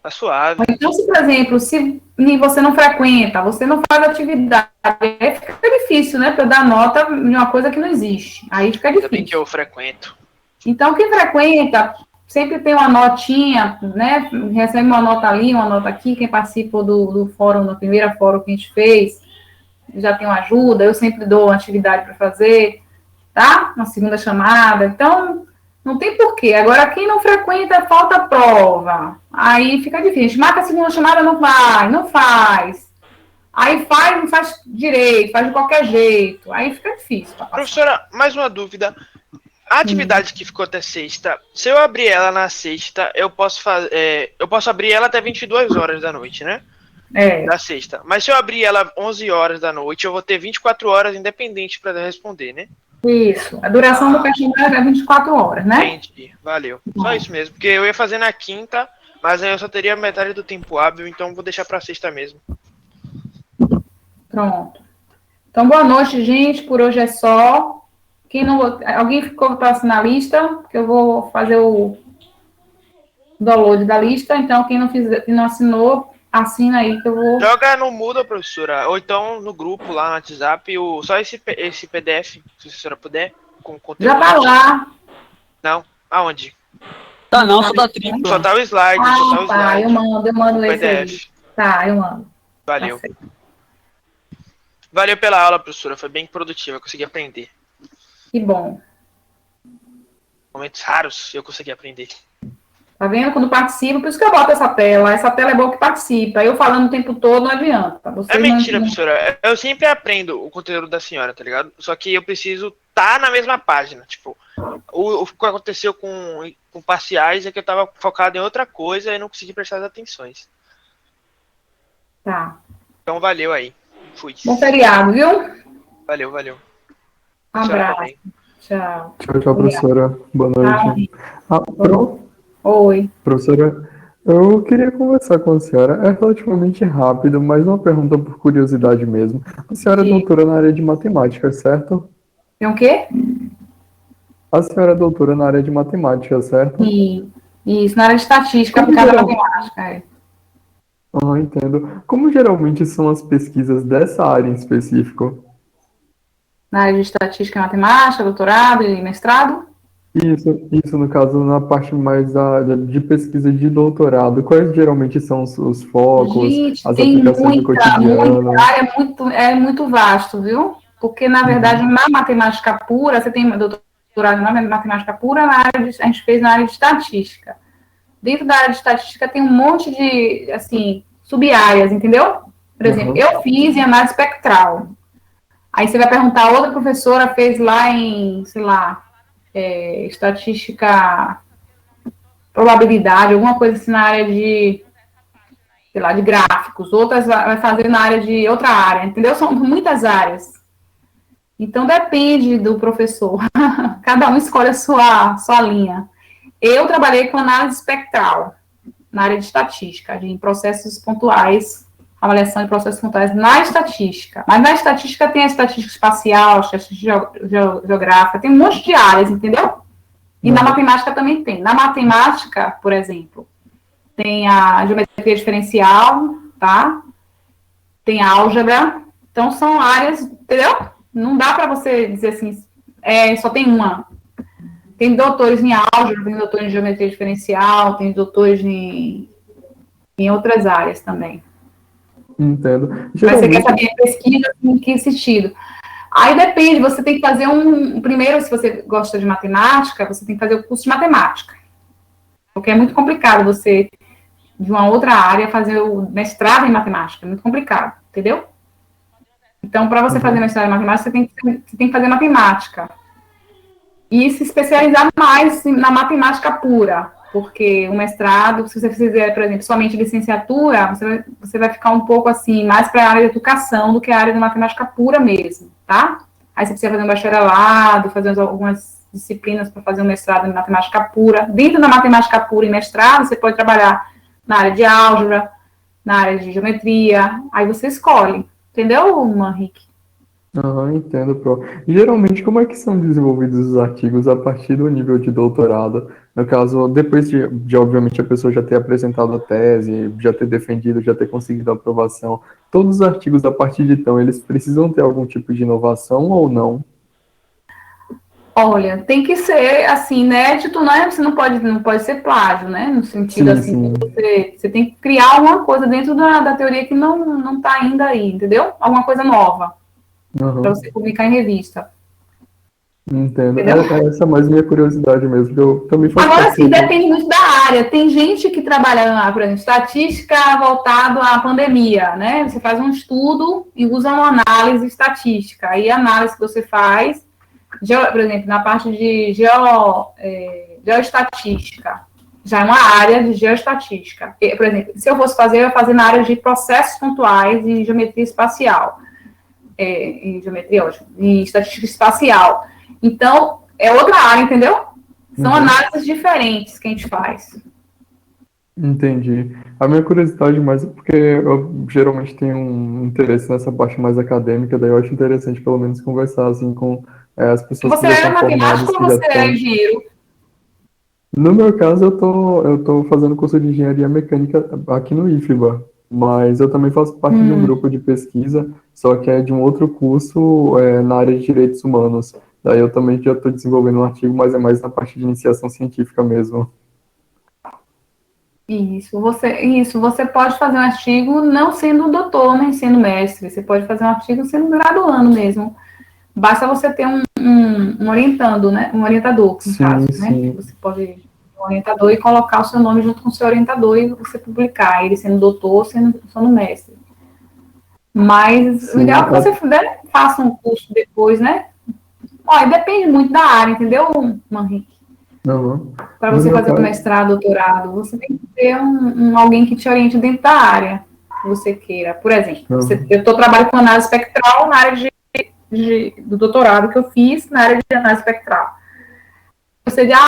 Tá suave. Então, se, por exemplo, se você não frequenta, você não faz atividade, aí fica difícil, né, para dar nota de uma coisa que não existe. Aí fica difícil. Também que eu frequento. Então, quem frequenta, sempre tem uma notinha, né, recebe uma nota ali, uma nota aqui, quem participou do fórum, no primeiro fórum que a gente fez, já tem uma ajuda, eu sempre dou uma atividade para fazer, tá? Uma segunda chamada. Então, não tem porquê. Agora, quem não frequenta, falta prova. Aí fica difícil. Marca a segunda chamada, não vai, não faz. Aí faz, não faz direito, faz de qualquer jeito. Aí fica difícil. Professora, mais uma dúvida. A atividade que ficou até sexta, se eu abrir ela na sexta, eu posso abrir ela até 22 horas da noite, né? Da sexta. Mas se eu abrir ela 11 horas da noite, eu vou ter 24 horas independente para responder, né? Isso. A duração do questionário é 24 horas, né? Entendi. Valeu. Só isso mesmo. Porque eu ia fazer na quinta, mas aí eu só teria metade do tempo hábil, então vou deixar para sexta mesmo. Pronto. Então, boa noite, gente. Por hoje é só. Alguém ficou para assinar a lista? Que eu vou fazer o download da lista. Então, quem não assinou, assina aí que eu vou... Joga no Moodle, professora, ou então no grupo lá no WhatsApp, só esse PDF, se a senhora puder, com conteúdo. Já tá lá. Não? Aonde? Tá não, só tá tripla. Só tá o slide, tá, eu mando esse PDF. aí. Tá, eu mando. Valeu. Valeu pela aula, professora, foi bem produtiva, eu consegui aprender. Que bom. Momentos raros eu consegui aprender. Tá vendo? Quando participa, por isso que eu boto essa tela. Essa tela é boa que participa. Eu falando o tempo todo não adianta. É mentira, professora. Eu sempre aprendo o conteúdo da senhora, tá ligado? Só que eu preciso estar na mesma página. Tipo, o que aconteceu com parciais é que eu tava focado em outra coisa e não consegui prestar as atenções. Tá. Então valeu aí. Fui. Bom feriado, viu? Valeu. Um abraço. Tchau. Tchau, professora. Boa noite. Oi. Professora, eu queria conversar com a senhora. É relativamente rápido, mas uma pergunta por curiosidade mesmo. A senhora é doutora na área de matemática, certo? Tem o quê? A senhora é doutora na área de matemática, certo? Sim. Isso, na área de estatística aplicada à matemática. Entendo. Como geralmente são as pesquisas dessa área em específico? Na área de estatística e matemática, doutorado e mestrado? Isso no caso, na parte mais de pesquisa de doutorado, quais geralmente são os focos, Gente, as tem aplicações do muita cotidiano? área, é muito vasto, viu? Porque, na verdade, Uhum. na matemática pura, você tem doutorado na matemática pura, a gente fez na área de estatística. Dentro da área de estatística tem um monte de, assim, sub-áreas, entendeu? Por exemplo, Aham. eu fiz em análise espectral. Aí você vai perguntar, outra professora fez lá em, sei lá, estatística, probabilidade, alguma coisa assim na área de, sei lá, de gráficos. Outras vai fazer na área de outra área, entendeu? São muitas áreas. Então depende do professor. Cada um escolhe a sua linha. Eu trabalhei com análise espectral na área de estatística, em processos pontuais, avaliação de processos pontuais na estatística. Mas na estatística tem a estatística espacial, a estatística geográfica, tem um monte de áreas, entendeu? E na matemática também tem. Na matemática, por exemplo, tem a geometria diferencial, tá? Tem a álgebra. Então, são áreas, entendeu? Não dá para você dizer assim, só tem uma. Tem doutores em álgebra, tem doutores em geometria diferencial, tem doutores em outras áreas também. Entendo. Mas você quer Geralmente, saber pesquisa em que sentido? Aí depende, você tem que fazer primeiro, se você gosta de matemática, você tem que fazer o curso de matemática. Porque é muito complicado você, de uma outra área, fazer o mestrado em matemática. É muito complicado, entendeu? Então, para você fazer mestrado em matemática, você tem que fazer matemática. E se especializar mais na matemática pura. Porque o mestrado, se você fizer, por exemplo, somente licenciatura, você vai ficar um pouco assim, mais para a área de educação do que a área de matemática pura mesmo, tá? Aí você precisa fazer um bacharelado, fazer algumas disciplinas para fazer um mestrado em matemática pura. Dentro da matemática pura e mestrado, você pode trabalhar na área de álgebra, na área de geometria, aí você escolhe. Entendeu, Manrique? entendo, Pro. Geralmente, como é que são desenvolvidos os artigos a partir do nível de doutorado? No caso, depois obviamente, a pessoa já ter apresentado a tese, já ter defendido, já ter conseguido a aprovação, todos os artigos a partir de então, eles precisam ter algum tipo de inovação ou não? Olha, tem que ser, assim, inédito, né? Você não pode ser plágio, né? No sentido, Sim, assim, sim. você tem que criar alguma coisa dentro da teoria que não está ainda aí, entendeu? Alguma coisa nova, para Aham. você publicar em revista, Entendo. entendeu? Essa é mais minha curiosidade mesmo, que eu também faço Agora, parte assim, do. depende muito da área. Tem gente que trabalha, por exemplo, estatística voltado à pandemia, né? Você faz um estudo e usa uma análise estatística. Aí a análise que você faz, por exemplo, na parte de geoestatística, já é uma área de geoestatística. Por exemplo, se eu fosse fazer, eu ia fazer na área de processos pontuais e geometria espacial. Em geometria, ótimo, em estatística espacial. Então, é outra área, entendeu? São análises diferentes que a gente faz. Entendi. A minha curiosidade mais é porque eu geralmente tenho um interesse nessa parte mais acadêmica, daí eu acho interessante pelo menos conversar assim com as pessoas que Você já é são formadas, matemático ou que já você é estão. engenheiro? No meu caso, eu tô fazendo curso de engenharia mecânica aqui no IFBA, mas eu também faço parte de um grupo de pesquisa, só que é de um outro curso na área de direitos humanos. Daí eu também já estou desenvolvendo um artigo, mas é mais na parte de iniciação científica mesmo. Isso, você pode fazer um artigo não sendo doutor, nem sendo mestre. Você pode fazer um artigo sendo graduando mesmo. Basta você ter um orientando, né? Um orientador, no Sim, caso, né? sim. Você pode ter um orientador e colocar o seu nome junto com o seu orientador e você publicar, ele sendo doutor, sendo mestre. Mas o Sim, ideal é que você faça um curso depois, né? Olha, depende muito da área, entendeu, Manrique? não. Para No você meu fazer o caso, mestrado, doutorado, você tem que ter alguém que te oriente dentro da área que você queira. Por exemplo, não. eu estou trabalhando com análise espectral na área do doutorado que eu fiz na área de análise espectral. Você diz,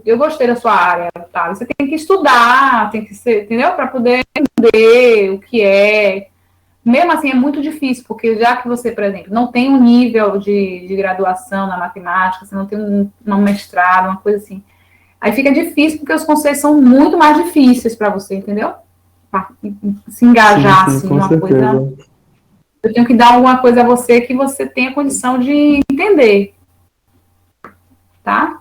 eu gostei da sua área, tá? Você tem que estudar, tem que ser, entendeu? Para poder entender o que é. Mesmo assim, é muito difícil, porque já que você, por exemplo, não tem um nível de graduação na matemática, você não tem um mestrado, uma coisa assim. Aí fica difícil, porque os conceitos são muito mais difíceis para você, entendeu? Se engajar, Sim, assim, com numa coisa. certeza. Eu tenho que dar alguma coisa a você que você tenha condição de entender, tá?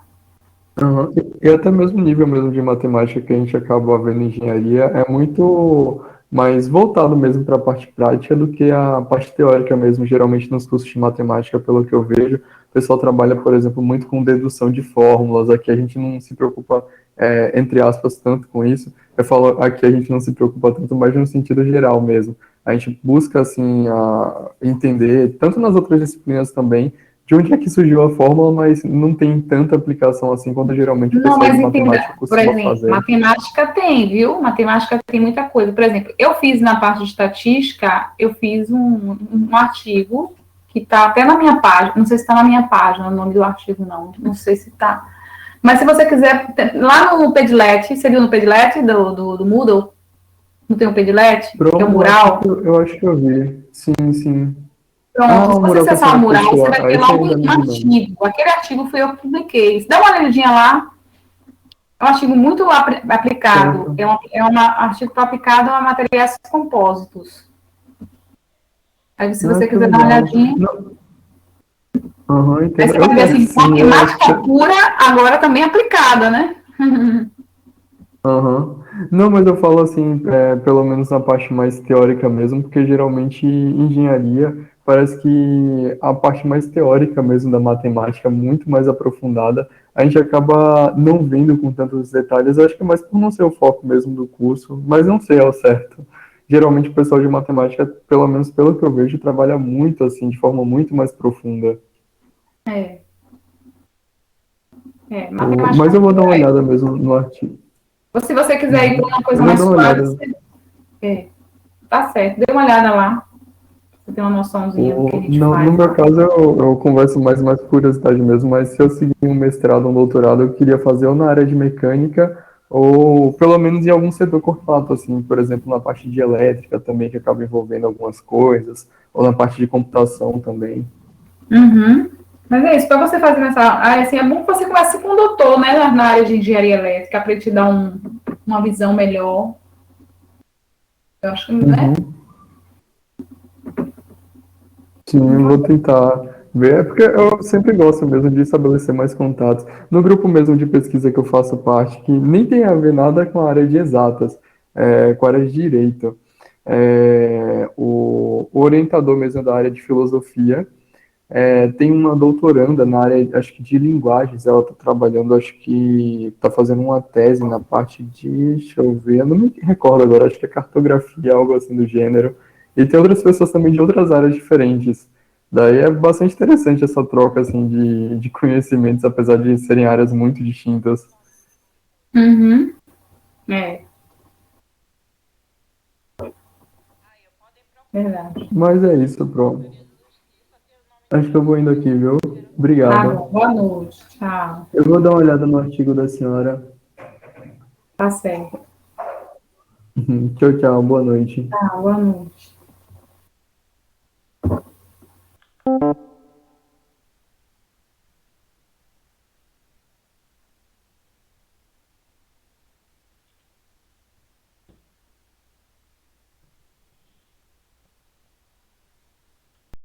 Aham. E até mesmo nível mesmo de matemática que a gente acaba vendo em engenharia é muito mais voltado mesmo para a parte prática do que a parte teórica mesmo. Geralmente nos cursos de matemática, pelo que eu vejo, o pessoal trabalha, por exemplo, muito com dedução de fórmulas. Aqui a gente não se preocupa, entre aspas, tanto com isso. Eu falo aqui a gente não se preocupa tanto, mas no sentido geral mesmo. A gente busca, assim, entender, tanto nas outras disciplinas também, de onde é que surgiu a fórmula, mas não tem tanta aplicação assim quanto geralmente o Não, pessoal de mas entenda, matemática por costuma exemplo, fazer. matemática tem, viu? Matemática tem muita coisa. Por exemplo, eu fiz na parte de estatística, eu fiz um artigo que está até na minha página, não sei se está na minha página o nome do artigo, não sei se está. Mas se você quiser, lá no Padlet, você viu no Padlet do Moodle? Não tem o Padlet? Que é o Pronto, mural? eu acho que eu vi. Sim, sim. Pronto, Ah, se o você mural está acessar sendo o mural, você vai aperfeiçoado. Ah, ter esse lá ainda não um vi, não. artigo. Aquele artigo foi eu que publiquei. Dá uma olhadinha lá. É um artigo muito aplicado. Certo. É um artigo aplicado a materiais compósitos. Aí, se Ah, você que quiser dar uma legal. olhadinha, Não, aham, aí entendo. você Eu vai ver gosto, assim, sim. Eu acho matemática que pura, agora também aplicada, né? aham. Não, mas eu falo assim, pelo menos na parte mais teórica mesmo, porque geralmente engenharia parece que a parte mais teórica mesmo da matemática, muito mais aprofundada, a gente acaba não vendo com tantos detalhes, eu acho que é mais por não ser o foco mesmo do curso, mas não sei ao certo. Geralmente o pessoal de matemática, pelo menos pelo que eu vejo, trabalha muito assim, de forma muito mais profunda. É, Mas matemática eu vou dar uma pura. olhada mesmo no artigo. Ou se você quiser ir para Uhum. uma coisa Eu vou mais dar uma suave, olhada. tá certo. Dê uma olhada lá. Você tem uma noçãozinha do que a gente No faz meu lá. caso, eu converso mais curiosidade mesmo, mas se eu seguir um mestrado, um doutorado, eu queria fazer ou na área de mecânica, ou pelo menos em algum setor correlato, assim, por exemplo, na parte de elétrica também, que acaba envolvendo algumas coisas, ou na parte de computação também. Uhum. Mas é isso, para você fazer nessa área, assim, é bom que você comece com o doutor, né, na área de engenharia elétrica, para ele te dar uma visão melhor. Eu acho que, né? Uhum. Sim, eu vou tentar ver, é porque eu sempre gosto mesmo de estabelecer mais contatos. No grupo mesmo de pesquisa que eu faço parte, que nem tem a ver nada com a área de exatas, com a área de direito. O orientador mesmo da área de filosofia tem uma doutoranda na área, acho que de linguagens, ela está trabalhando, acho que está fazendo uma tese na parte de, deixa eu ver, eu não me recordo agora, acho que é cartografia, algo assim do gênero. E tem outras pessoas também de outras áreas diferentes. Daí é bastante interessante essa troca, assim, de conhecimentos, apesar de serem áreas muito distintas. Uhum. É, verdade. Mas é isso, pronto. Acho que eu vou indo aqui, viu? Tá Obrigado. bom, boa noite. Tchau. Eu vou dar uma olhada no artigo da senhora. Tá certo. Tchau, tchau, boa noite. Tá, boa noite.